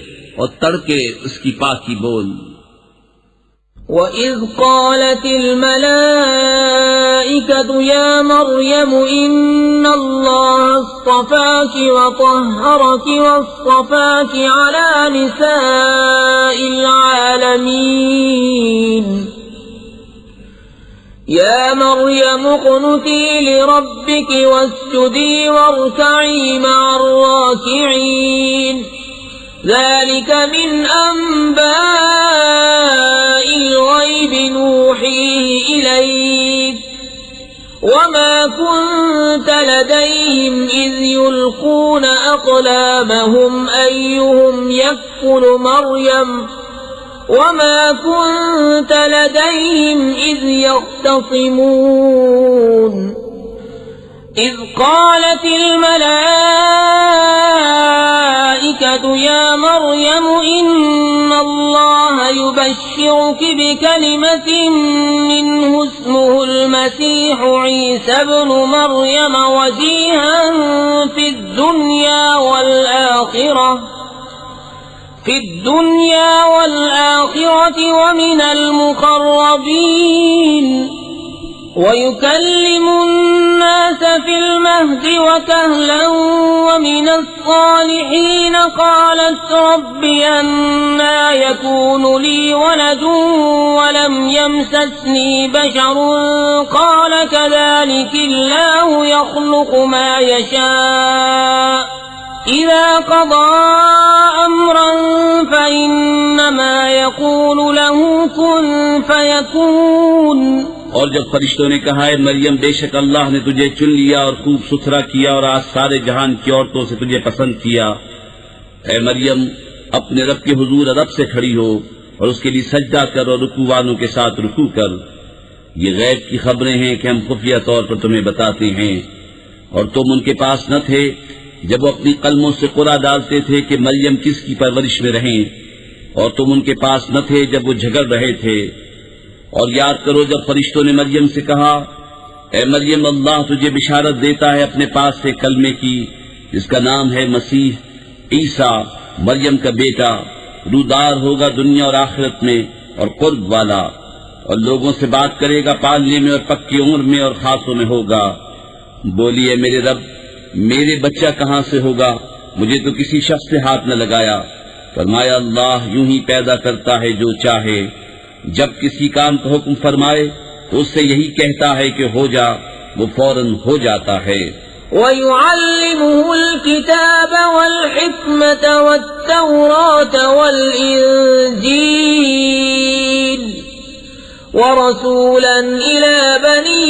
और तड़के उसकी पाकी बोल। وَإِذْ قَالَتِ الْمَلَائِكَةُ يَا مَرْيَمُ إِنَّ اللَّهَ اصْطَفَاكِ وَطَهَّرَكِ وَاصْطَفَاكِ عَلَى نِسَاءِ الْعَالَمِينَ. يَا مَرْيَمُ اقْنُتِي لِرَبِّكِ وَاسْجُدِي وَارْكَعِي مَعَ الرَّاكِعِينَ. ذلك من أنباء الغيب نوحيه إليك وما كنت لديهم إذ يلقون أقلامهم أيهم يكفل مريم وما كنت لديهم إذ يختصمون. إذ قالت الملائكة يا مريم إن الله يبشرك بكلمة منه اسمه المسيح عيسى بن مريم وجيها في الدنيا والآخرة ومن المقربين. ويكلم الناس في المهد وكهلا ومن الصالحين قالت رب أنى يكون لي ولد ولم يمسسني بشر قال كذلك الله يخلق ما يشاء إذا قضى أمرا فإنما يقول له كن فيكون। और जब फरिश्तों ने कहा है मरियम बेशक अल्लाह ने तुझे चुन लिया और खूब सुथरा किया और आज सारे जहान की औरतों से तुझे पसंद किया, ऐ मरियम अपने रब के हुजूर अदब से खड़ी हो और उसके लिए सजदा कर और रुकू वालों के साथ रुकू कर। ये गैब की खबरें हैं कि हम खुफिया तौर पर तुम्हें बताते हैं, और तुम उनके पास न थे जब वो अपनी कलमों से कुरा डालते थे कि मरियम किसकी परवरिश में रहें, और तुम उनके पास न थे जब वो झगड़ रहे थे। और याद करो जब फरिश्तों ने मरियम से कहा, ए मरियम अल्लाह तुझे बिशारत देता है अपने पास से कलमे की जिसका नाम है मसीह ईसा, मरियम का बेटा, रूदार होगा दुनिया और आखिरत में और कुर्ब वाला, और लोगों से बात करेगा पालने में और पक्की उम्र में और खासों में होगा। बोलिए मेरे रब मेरे बच्चा कहाँ से होगा, मुझे तो किसी शख्स से हाथ न लगाया। फरमाया अल्लाह यूं ही पैदा करता है जो चाहे, जब किसी काम का हुक्म फरमाए तो उससे यही कहता है कि हो जा, वो फौरन हो जाता है। वयुअल्लिमुहुल किताब वल हिकमत वत्तौरात वल इंजील वरसूलन इला बनी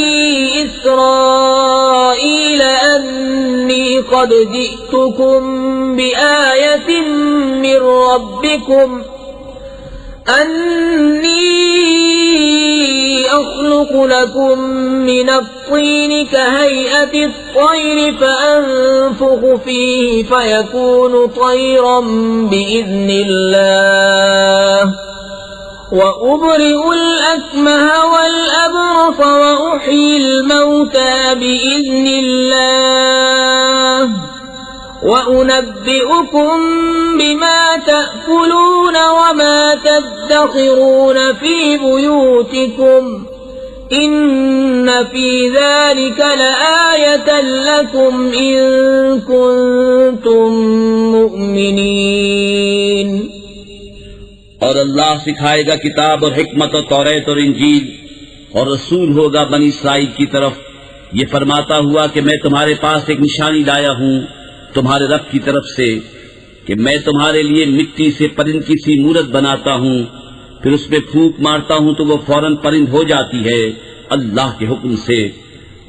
इस्राईल अन्नी क़द जिअतुकुम बिआयतिन मिर रब्बिकुम अन्नी अख़्लुक़ लकुम मिनत्तीन कहैअतित्तैर फ़अन्फ़ुख़ु फ़ीहि फ़यकूनु तैरन बिइज़्निल्लाह वअब्रिउल अकमह वल अब्रस वउह्यिल मौता बिइज़्निल्लाह वउनब्बिउकुम बिमा तअकुलून वमा तद्दखिरून फी बुयूतिकुम इन्न फी ज़ालिका लआयतन लकुम इन कुंतुम मुअमिनीन। और अल्लाह सिखाएगा किताब और हिकमत और तौरात और इंजील, और रसूल होगा बनी इस्राइल की तरफ ये फरमाता हुआ कि मैं तुम्हारे पास एक निशानी लाया हूँ तुम्हारे रब की तरफ से कि मैं तुम्हारे लिए मिट्टी से परिंद की सी मूरत बनाता हूँ, फिर उसमें फूंक मारता हूँ तो वो फौरन परिंद हो जाती है अल्लाह के हुक्म से,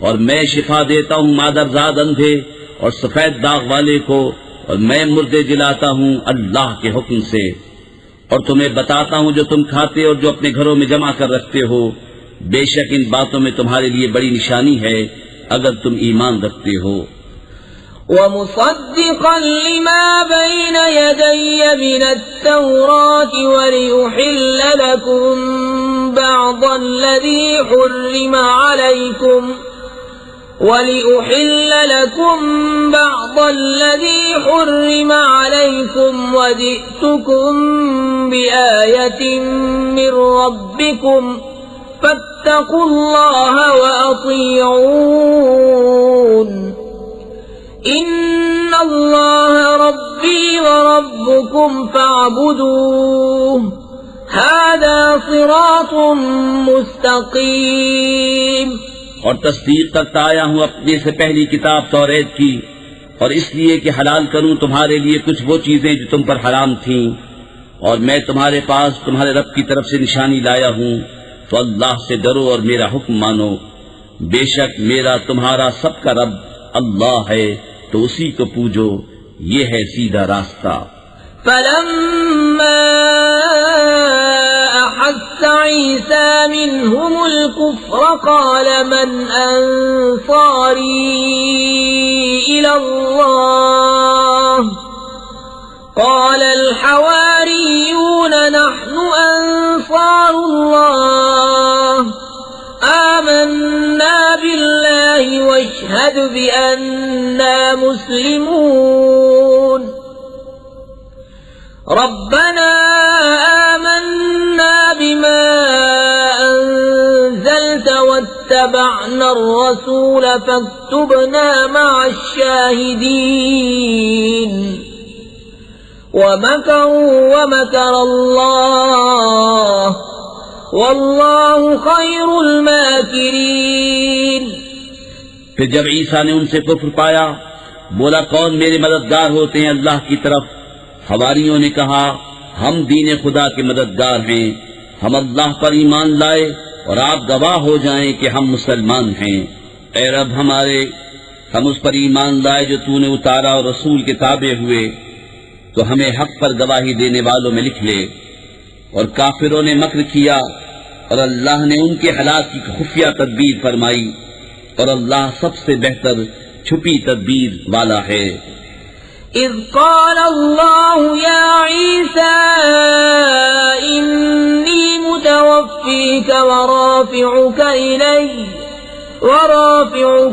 और मैं शिफा देता हूँ मादरजाद अंधे और सफेद दाग वाले को, और मैं मुर्दे जिलाता हूँ अल्लाह के हुक्म से, और तुम्हें बताता हूँ जो तुम खाते और जो अपने घरों में जमा कर रखते हो, बेशक इन बातों में तुम्हारे लिए बड़ी निशानी है अगर तुम ईमान रखते हो। ومصدقا لما بين يدي من التوراة ولأحل لكم بعض الذي حرم عليكم وجئتكم بآية من ربكم فاتقوا الله وأطيعون إن الله ربي وربكم فاعبدوه هذا صراط मुस्तकीम। और तस्दीक करता आया हूँ अपने से पहली किताब तौरात की, और इसलिए कि हलाल करूँ तुम्हारे लिए कुछ वो चीजें जो तुम पर हराम थीं, और मैं तुम्हारे पास तुम्हारे रब की तरफ से निशानी लाया हूँ, तो अल्लाह से डरो और मेरा हुक्म मानो, बेशक मेरा तुम्हारा सबका रब अल्लाह है, तो उसी को पूजो, ये है सीधा रास्ता। फलम्मा अहस्स ईसा मिनहुमुल कुफ्र क़ाल मन अंसारी इलल्लाह क़ाल अल हवारियून नहनु अंसारुल्लाह आमन्ना बिल्लाहि वश्हद बिअन्ना मुस्लिमून रब्बना आमन्ना बिमा अंज़लत واتبعنا الرسول فاكتبنا مع الشاهدين ومكروا ومكر الله والله خير الماكرين। फिर जब ईसा ने उनसे कुफ्र पाया, बोला कौन मेरे मददगार होते हैं अल्लाह की तरफ। हवारियों ने कहा हम दीन खुदा के मददगार हैं, हम अल्लाह पर ईमान लाए और आप गवाह हो जाएं कि हम मुसलमान हैं। ऐ रब हमारे, हम उस पर ईमान लाए जो तूने उतारा और रसूल के ताबे हुए, तो हमें हक पर गवाही देने वालों में लिख ले। और काफिरों ने मक्र किया और अल्लाह ने उनके हलाक की खुफिया तदबीर फरमाई, और अल्लाह सबसे बेहतर छुपी तदबीर वाला है। إذ قال الله يا عيسى إني متوفيك ورافعك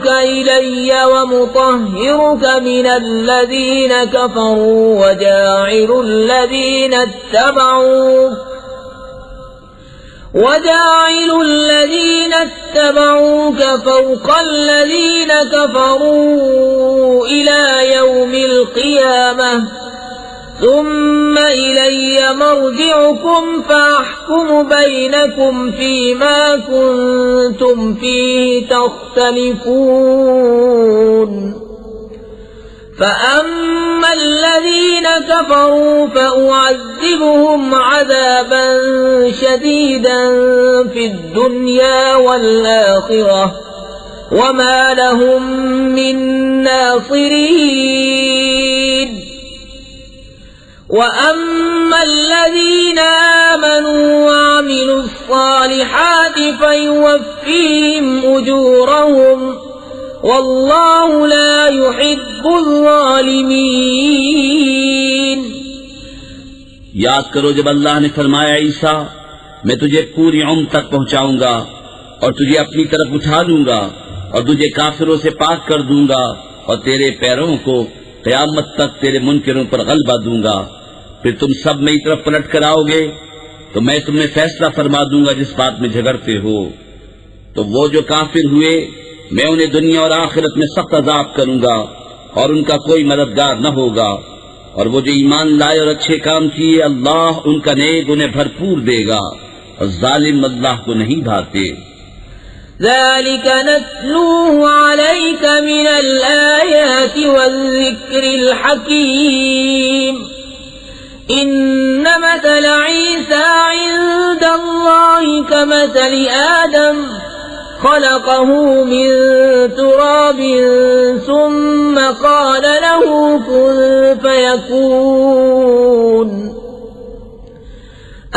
إلي ومطهرك من الذين كفروا وجاعل الذين اتبعوك فوق الذين كفروا إلى يوم القيامة ثم إلي مرجعكم فأحكم بينكم فيما كنتم فيه تختلفون فأما الذين كفروا فأعذبهم عذابا شديدا في الدنيا والآخرة وما لهم من ناصرين وأما الذين آمنوا وعملوا الصالحات فيوفيهم أجورهم والله لا يحب الظالمين। याद करो जब अल्लाह ने फरमाया ईसा मैं तुझे पूरी उम्र तक पहुंचाऊंगा और तुझे अपनी तरफ उठा लूंगा और तुझे काफिरों से पाक कर दूंगा और तेरे पैरों को क़यामत तक तेरे मुनकिरों पर गलबा दूंगा। फिर तुम सब मेरी तरफ पलट कर आओगे तो मैं तुम्हें फैसला फरमा दूंगा जिस बात में झगड़ते हो। तो वो जो काफिर हुए मैं उन्हें दुनिया और आखिरत में सख्त अजाब करूंगा और उनका कोई मददगार न होगा। और वो जो ईमान लाए और अच्छे काम किए अल्लाह उनका नेक उन्हें भरपूर देगा और जालिम अल्लाह को नहीं भाते। ذلك نتلوه عليك من الآيات والذكر الحكيم إن مثل عيسى عند الله كمثل آدم خلقه من تراب ثم قال له كن فيكون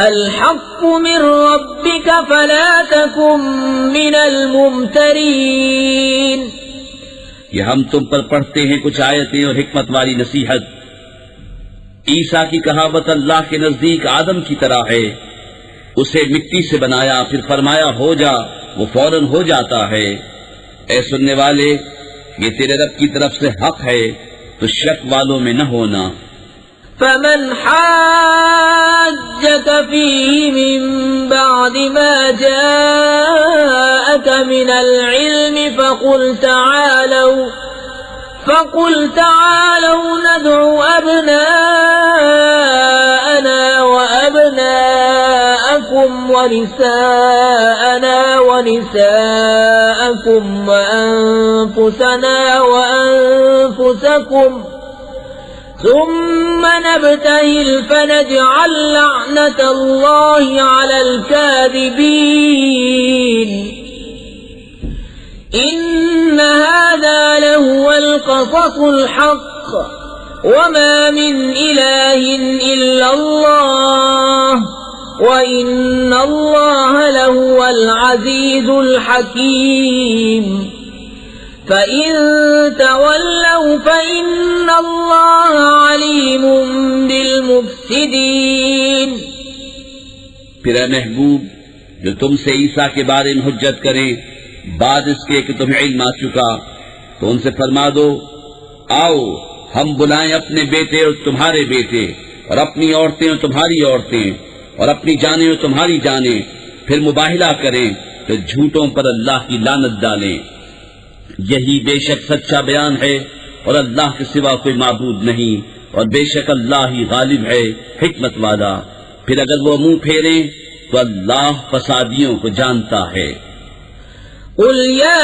الحق من ربك فلا تكن من الممترين। ये हम तुम पर पढ़ते हैं कुछ आयतें और हिकमत वाली नसीहत। ईसा की कहावत अल्लाह के नजदीक आदम की तरह है। उसे मिट्टी से बनाया फिर फरमाया हो जा, वो फौरन हो जाता है। ऐ सुनने वाले, ये तेरे रब की तरफ से हक है, तो शक वालों में न होना। فمن حاجك فيه من بعد ما جاءك من العلم فقل تعالوا ندع أبناءنا وأبناءكم ونساءنا ونساءكم وأنفسنا وأنفسكم ثم نبتهل فنجعل لعنة الله على الكاذبين إن هذا لهو القصص الحق وما من إله إلا الله وإن الله لهو العزيز الحكيم فإن تولوا فإن الله عليم بالمفسدين। फिर ऐ महबूब जो तुमसे ईसा के बारे में हुज्जत करें बाद इसके कि तुम्हें इल्म आ चुका, तो उनसे फरमा दो आओ हम बुलाएं अपने बेटे और तुम्हारे बेटे और अपनी औरतें और तुम्हारी औरतें और अपनी जानें और तुम्हारी जानें, फिर मुबाहिला करें कि झूठों पर अल्लाह की लानत डालें। यही बेशक सच्चा बयान है और अल्लाह के सिवा कोई माबूद नहीं, और बेशक अल्लाह ही गालिब है, हिकमत वाला। फिर अगर वो मुंह फेरें तो अल्लाह फसादियों को जानता है। कुल या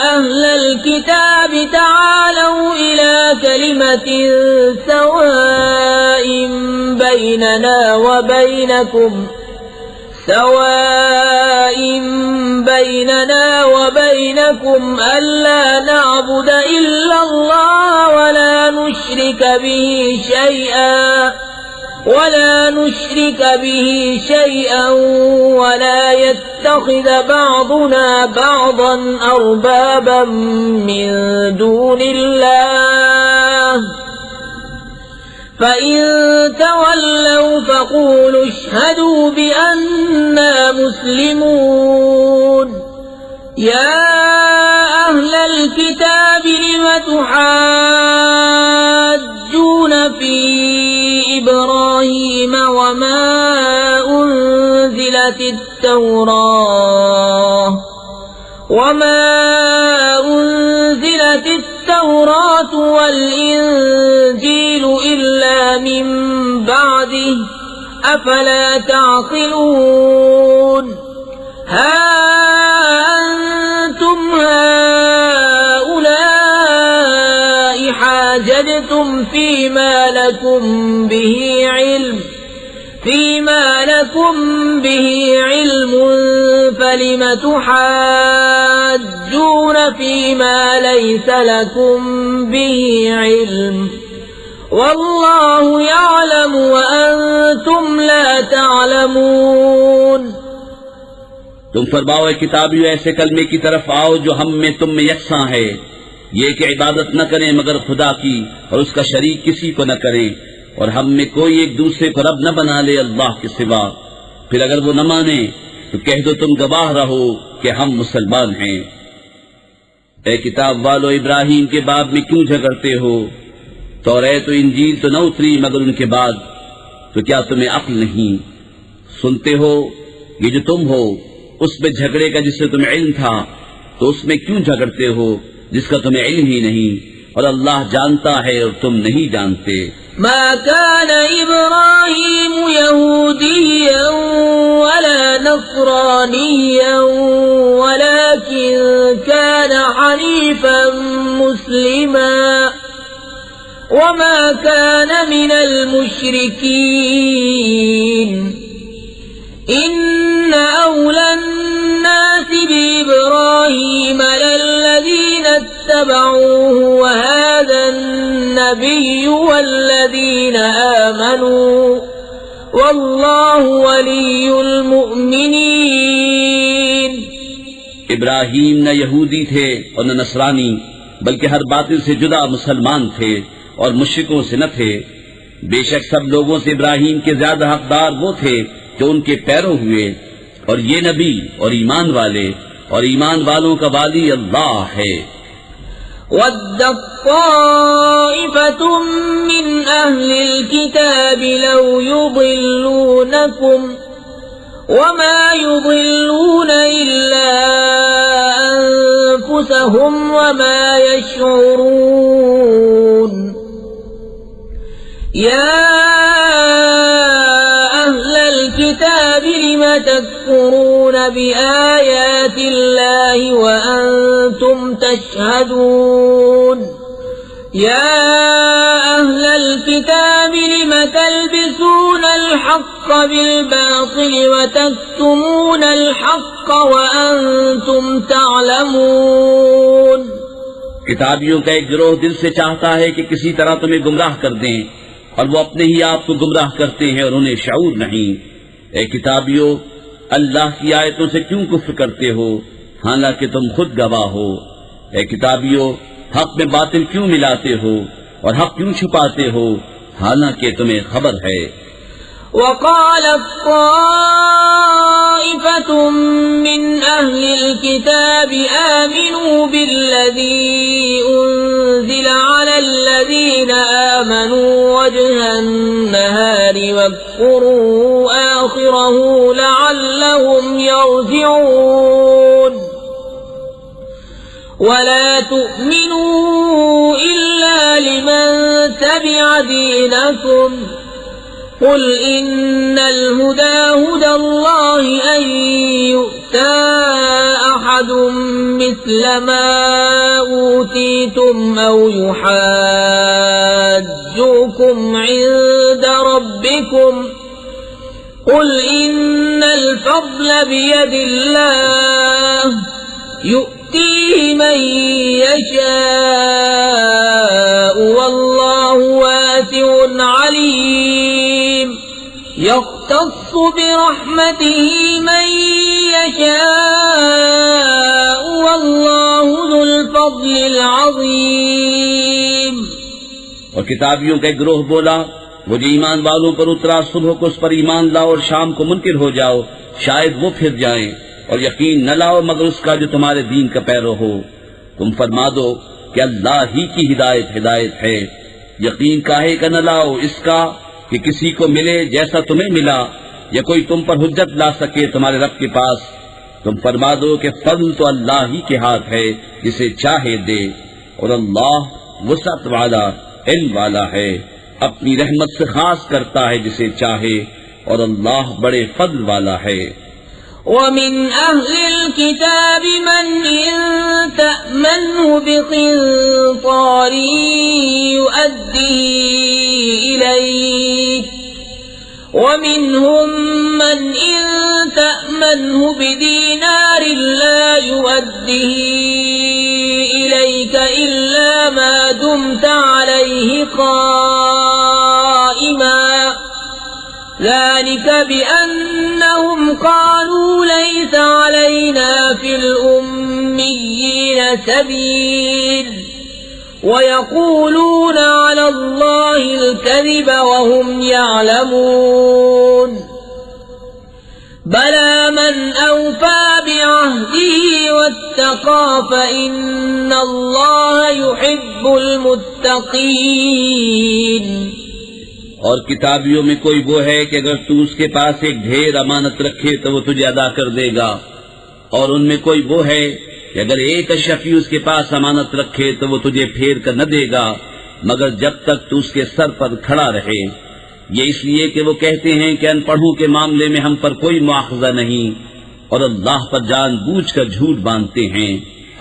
अहलल किताब तालौ इला कलिमतिन सवाइन बैनना व बैनकुम अल्ला नअबुद इल्ला अल्लाह वला नुश्रिक बिही शैअन वला यत्तखिज़ बअदुना बअदन अरबाबन मिन दूनिल्लाह फ़इन तवल्लौ फ़क़ूलू अश्हदू बिअन्ना मुस्लिमून। या अहलल किताब लिम तुहाज्जून फ़ी इब्राहीम वमा उन्ज़िलत التوراة والإنجيل إلا من بعده أفلا تعقلون ها أنتم هؤلاء حاججتم فيما لكم به علم فلم تحاجون فيما ليس لكم به علم والله يعلم وأنتم لا تعلمون। तुम फरमाओ किताबियों ऐसे कलमे की तरफ आओ जो हम में तुम में यकसां है, ये कि इबादत न करें मगर खुदा की और उसका शरीक किसी को न करें, और हम में कोई एक दूसरे को रब न बना ले अल्लाह के सिवा। फिर अगर वो न माने तो कह दो तुम गवाह रहो कि हम मुसलमान हैं। ए किताब वालो, इब्राहिम के बाब में क्यों झगड़ते हो? तौरात तो इंजील तो न उतरी मगर उनके बाद, तो क्या तुम्हें अक्ल नहीं? सुनते हो ये जो तुम हो उसमें झगड़े का जिससे तुम्हें इल्म था, तो उसमें क्यों झगड़ते हो जिसका तुम्हें इल्म ही नहीं? और अल्लाह जानता है और तुम नहीं जानते। मा कान इब्राहीम यहूदिय्यन वला नसरानिय्यन वलाकिन कान हनीफन मुस्लिमा वमा कान मिनल मुश्रिकीन। इन्न औलन नासि बिइब्राहीम लल्लज़ीना इत्तबऊहु वहाज़ा अन्नबिय्यु वल्लज़ीना आमनू वल्लाहु वलियुल मुअ्मिनीन। इब्राहीम न यहूदी थे और न नसरानी, बल्कि हर बातिल से जुदा मुसलमान थे और मुश्रिकों से न थे। बेशक सब लोगों से इब्राहीम के ज्यादा हकदार वो थे जो उनके पैरों हुए, और ये नबी और ईमान वाले, और ईमान वालों का वाली अल्लाह है। वद्दत ताइफतुम मिन अहलिल किताब लौ युदिल्लूनकुम वमा युदिल्लून इल्ला अनफुसहुम वमा यशऊरून। या الكتاب لم تكفرون بآيات الله وأنتم تشهدون يا أهل الكتاب لم تلبسون الحق بالباطل وتكتمون الحق وأنتم تعلمون। किताबियों का एक गिरोह दिल से चाहता है कि किसी तरह तुम्हें गुमराह कर दें, और वो अपने ही आप को गुमराह करते हैं और उन्हें शऊर नहीं। ए किताबियों, अल्लाह की आयतों से क्यों कुफ्र करते हो हालांकि तुम खुद गवाह हो? ए किताबियों, हक में बातिल क्यों मिलाते हो और हक क्यों छुपाते हो हालांकि तुम्हें खबर है। वक़ालत طائفة من أهل الكتاب آمنوا بالذي أنزل على الذين آمنوا وجه النهار واكفروا آخره لعلهم يرجعون ولا تؤمنوا إلا لمن تبع دينكم قل إن الهدى هدى الله أن يؤتى أحد مثل ما أوتيتم أو يحاجوكم عند ربكم قل إن الفضل بيد الله يؤتيه من يشاء والله واسع عليم يختص برحمته من يشاء والله ذو الفضل العظيم। और किताबियों का एक गिरोह बोला, वो जो ईमान वालों पर उतरा सुबह को उस पर ईमान लाओ और शाम को मुनकिर हो जाओ, शायद वो फिर जाएं, और यकीन न लाओ मगर उसका जो तुम्हारे दीन का पैरो हो। तुम फरमा दो कि अल्लाह ही की हिदायत है। यकीन काहे का न लाओ इसका कि किसी को मिले जैसा तुम्हें मिला, या कोई तुम पर हुज्जत ला सके तुम्हारे रब के पास। तुम फरमा दो कि फज़ल तो अल्लाह ही के हाथ है, जिसे चाहे दे, और अल्लाह वसअत वाला इल्म वाला है, अपनी रहमत से खास करता है जिसे चाहे, और अल्लाह बड़े फज़ल वाला है। ومن أهل الكتاب من إن تأمنه بقنطار يؤديه إليك ومنهم من إن تأمنه بدينار لا يؤديه إليك إلا ما دمت عليه قائما ذلك بأنهم قالوا ليس علينا في الأميين سبيل ويقولون على الله الكذب وهم يعلمون بلى من أوفى بعهده واتقى فإن الله يحب المتقين। और किताबियों में कोई वो है कि अगर तू उसके पास एक ढेर अमानत रखे तो वो तुझे अदा कर देगा, और उनमें कोई वो है कि अगर एक अशरफी उसके पास अमानत रखे तो वो तुझे फेर कर न देगा मगर जब तक तू उसके सर पर खड़ा रहे। ये इसलिए कि वो कहते हैं कि अनपढ़ों के मामले में हम पर कोई मुआखजा नहीं, और अल्लाह पर जानबूझकर झूठ बांधते हैं।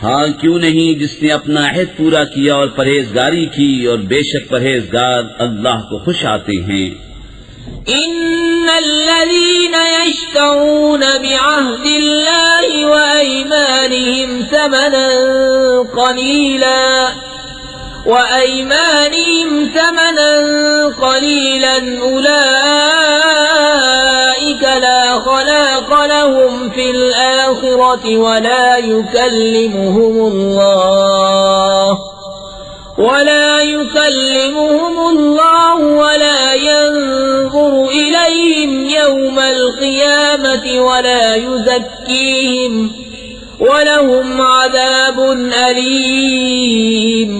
हाँ क्यों नहीं, जिसने अपना अहद पूरा किया और परहेजगारी की, और बेशक परहेजगार अल्लाह को खुश आते हैं। इन्नल्लज़ीन यश्तरून बिअहदिल्लाहि व अयमानिहिम समनन क़लीलन उलाइक ला खलाक़ लहुम फिल आखिरति वला युकल्लिमुहुम अल्लाह वला यंज़ुरु इलैहिम यौमल क़ियामति वला युज़क्कीहिम वलहुम अज़ाबुन अलीम।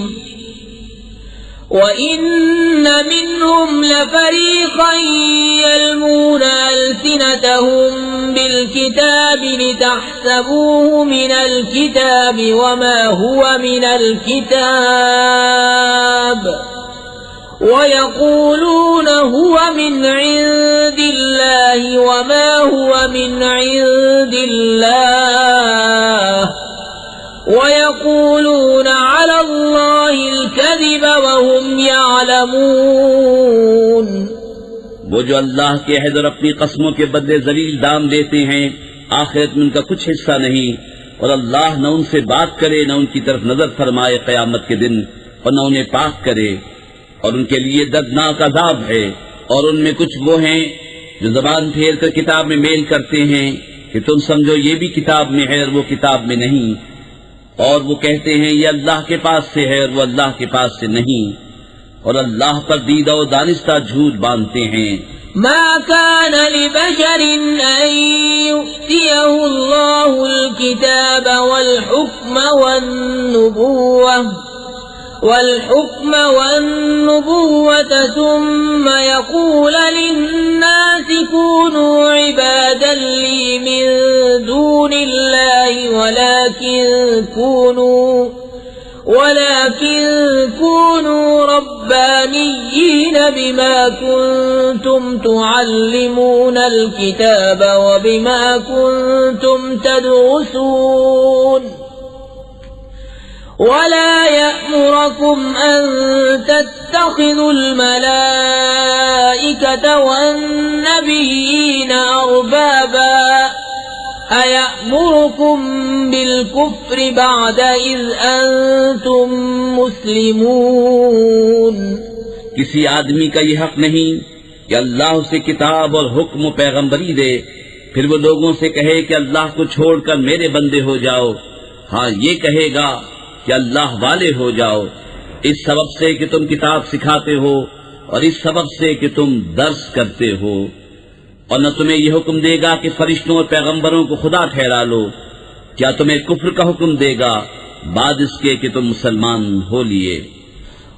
وَإِنَّ مِنْهُمْ لَفَرِيقًا يَلْوُونَ أَلْسِنَتَهُم بِالْكِتَابِ لِتَحْسَبُوهُ مِنَ الْكِتَابِ وَمَا هُوَ مِنَ الْكِتَابِ وَيَقُولُونَ هُوَ مِنْ عِندِ اللَّهِ وَمَا هُوَ مِنْ عِندِ اللَّهِ وَيَقُولُونَ عَلَى اللَّهِ الْكَذِبَ وَهُمْ يَعْلَمُونَ। वो जो अल्लाह के अहद और अपनी कसमों के बदले जलील दाम देते हैं, आखिरत में उनका कुछ हिस्सा नहीं, और अल्लाह न उनसे बात करे न उनकी तरफ नजर फरमाए क़यामत के दिन, और न उन्हें पाक करे, और उनके लिए दर्दनाक अज़ाब है। और उनमें कुछ वो हैं जो ज़बान फेर कर किताब में मेल करते हैं कि तुम समझो ये भी किताब में है और वो किताब में नहीं, और वो कहते हैं ये अल्लाह के पास से है और वो अल्लाह के पास से नहीं, और अल्लाह पर दीदा और दानिस्ता झूठ बांधते हैं। ما كان لبشر أن يؤتيه الله الكتاب والحكم والنبوة ثم يقول للناس كونوا عبادا لي من دون الله ولكن كونوا ربانيين بما كنتم تعلمون الكتاب وبما كنتم تدرسون ولا يأمركم أن تتخذوا الملائكة والنبيين أربابا أيأمركم بالكفر بعد إذ أنتم مسلمون किसी आदमी का ये हक नहीं कि अल्लाह उसे किताब और हुक्म पैगंबरी दे, फिर वो लोगों से कहे कि अल्लाह को छोड़कर मेरे बंदे हो जाओ। हाँ, ये कहेगा कि अल्लाह वाले हो जाओ, इस सबब से कि तुम किताब सिखाते हो और इस सबब से कि तुम दर्स करते हो। और न तुम्हें यह हुक्म देगा कि फरिश्तों और पैगंबरों को खुदा ठहरा लो। क्या तुम्हें कुफ्र का हुक्म देगा बाद इसके कि तुम मुसलमान हो लिए।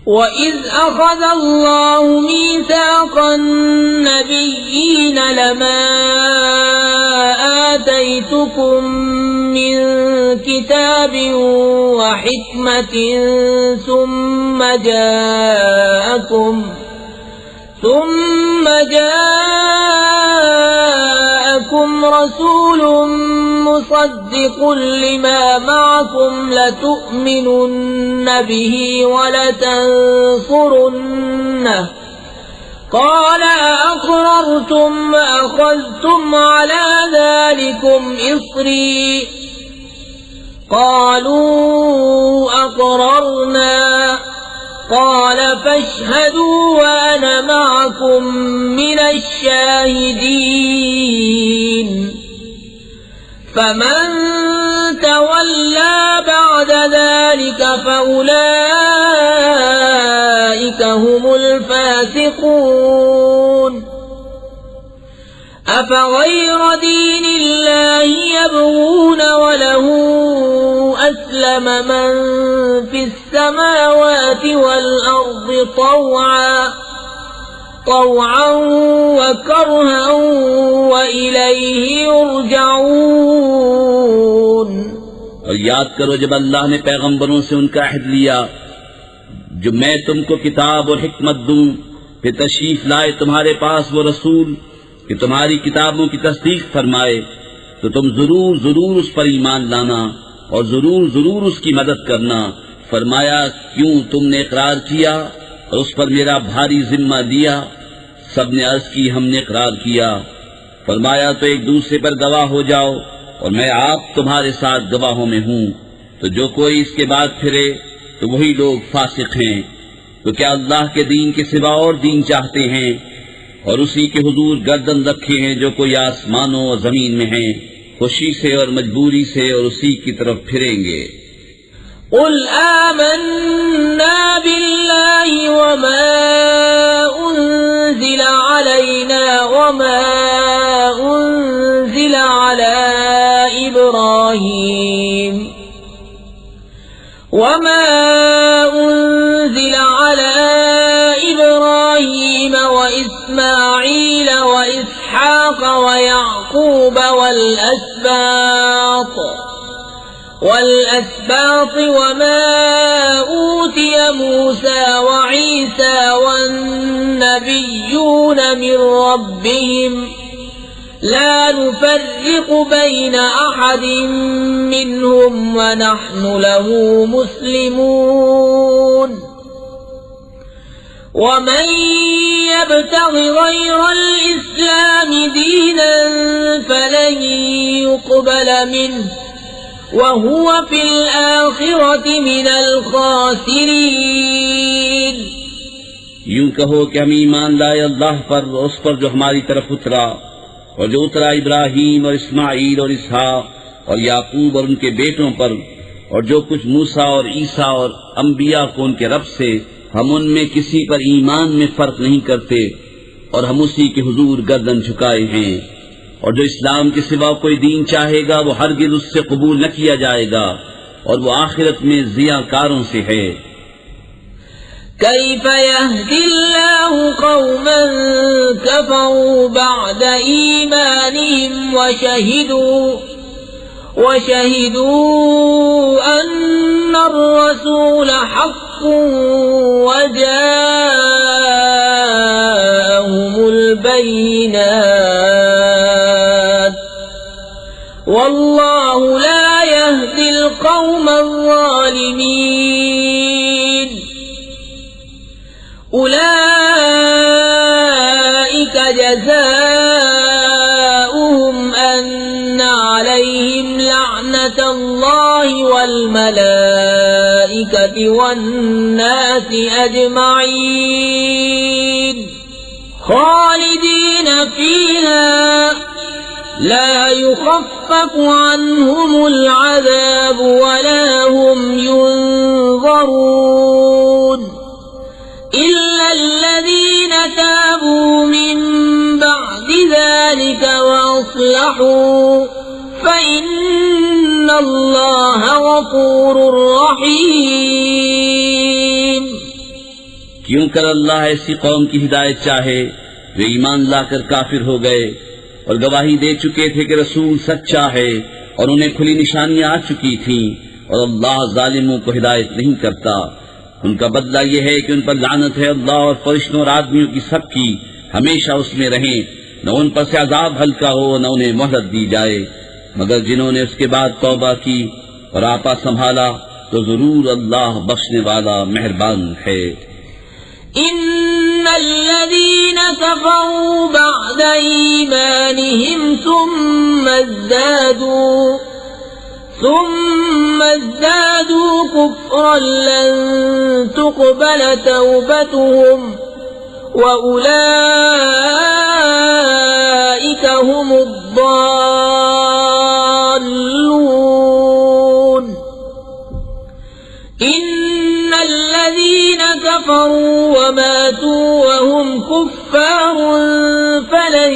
وَإِذْ أَخَذَ اللَّهُ مِيثَاقَ النَّبِيِّينَ لَمَا آتَيْتُكُم مِّن كِتَابٍ وَحِكْمَةٍ ثُمَّ جاءكم رسول مصدق لما معكم لتؤمنن به ولتنصرنه قال أأقررتم وأخذتم على ذلكم إصري قالوا أقررنا قال فاشهدوا وأنا معكم من الشاهدين فمن تولى بعد ذلك فأولئك هم الفاسقون أفغير دين الله يبغون وله أسلم من في السماوات والأرض طوعا وكرها وإليه يرجعون। और याद करो जब अल्लाह ने पैगंबरों से उनका अहद लिया जो मैं तुमको किताब और हिकमत दूं, फिर तशरीफ लाए तुम्हारे पास वो रसूल कि तुम्हारी किताबों की तस्दीक फरमाए, तो तुम जरूर उस पर ईमान लाना और जरूर उसकी मदद करना। फरमाया क्यों तुमने इकरार किया और उस पर मेरा भारी जिम्मा दिया। सबने अर्ज की हमने इकरार किया। फरमाया तो एक दूसरे पर गवाह हो जाओ और मैं आप तुम्हारे साथ गवाहों में हूँ। तो जो कोई इसके बाद फिरे तो वही लोग फासिक हैं। तो क्या अल्लाह के दीन के सिवा और दीन चाहते हैं और उसी के हुजूर गर्दन रखे हैं जो कोई आसमानों और जमीन में हैं, खुशी से और मजबूरी से और उसी की तरफ फिरेंगे। قل آمنا بالله وما أنزل علينا وما أنزل على إبراهيم وإسماعيل وإسحاق ويعقوب والأسباط وما أوتي موسى وعيسى والنبيون من ربهم لا نفرق بين أحد منهم ونحن له مسلمون ومن يبتغ غير الإسلام دينا فلن يقبل منه وهو في الآخرة من الخاسرين। यूं कहो कि हम ईमान लाए अल्लाह पर और उस पर जो हमारी तरफ उतरा और जो उतरा इब्राहीम और इस्माईल और इसहाक और याकूब और उनके बेटों पर और जो कुछ मूसा और ईसा और अंबिया को उनके रब से, हम उनमें किसी पर ईमान में फर्क नहीं करते और हम उसी के हुजूर गर्दन झुकाए हैं। और जो इस्लाम के सिवा कोई दीन चाहेगा वो हरगिज उससे कबूल न किया जाएगा और वो आखिरत में ज़ियाकारों से है। कैफ यहदिल्लाहु कौमन कफरू बअद ईमानिहिम वशहिदू अन्नर रसूल हक़्क़ुन वजाअहुमुल बय्यिनात वल्लाहु ला यहदिल कौमल ज़ालिमीन। उलाइक जज़ाउहुम अन्न अलैहिम लअनतुल्लाहि वल मलाइकति वन्नासि अजमईन खालिदीन फीहा ला युखफ़्फ़फ़ु अन्हुमुल अज़ाब वला हुम युनज़रून इल्लल्लज़ीन ताबू मिन बअदि ज़ालिक वअस्लहू फ़इन्नल्लाह गफ़ूरुर रहीम। क्यों कर अल्लाह ऐसी कौम की हिदायत चाहे जो ईमान लाकर काफिर हो गए और गवाही दे चुके थे कि रसूल सच्चा है और उन्हें खुली निशानियां आ चुकी थीं, और अल्लाह जालिमों को हिदायत नहीं करता। उनका बदला यह है कि उन पर लानत है अल्लाह और फरिश्तों और आदमियों की सबकी, हमेशा उसमें रहें। न उन पर से अजाब हल्का हो न उन्हें मोहलत दी जाए, मगर जिन्होंने उसके बाद तौबा की और आपा संभाला तो जरूर अल्लाह बख्शने वाला मेहरबान है। इन्नल्लज़ीन कफ़रू बअद ईमानिहिम ثم ازدادوا كفرا لن تقبل توبتهم وأولئك هم الضالون إن الذين كفروا وماتوا وهم كفار فلن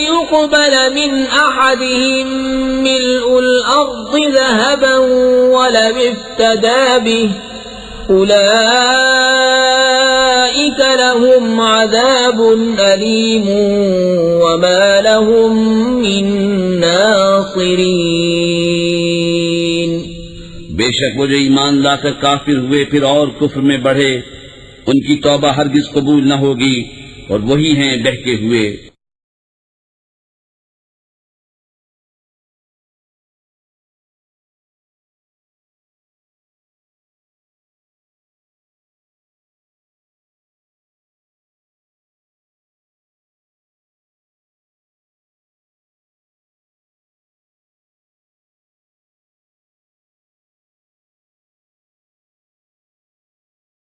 يقبل من أحدهم ملء الأرض ذهبا ولو افتدى به أولئك لهم عذاب أليم وما لهم من नासिरीन। बेशक वो जो ईमान लाकर काफिर हुए फिर और कुफ्र में बढ़े, उनकी तौबा हरगिज कबूल न होगी और वही हैं बहके हुए।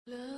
لا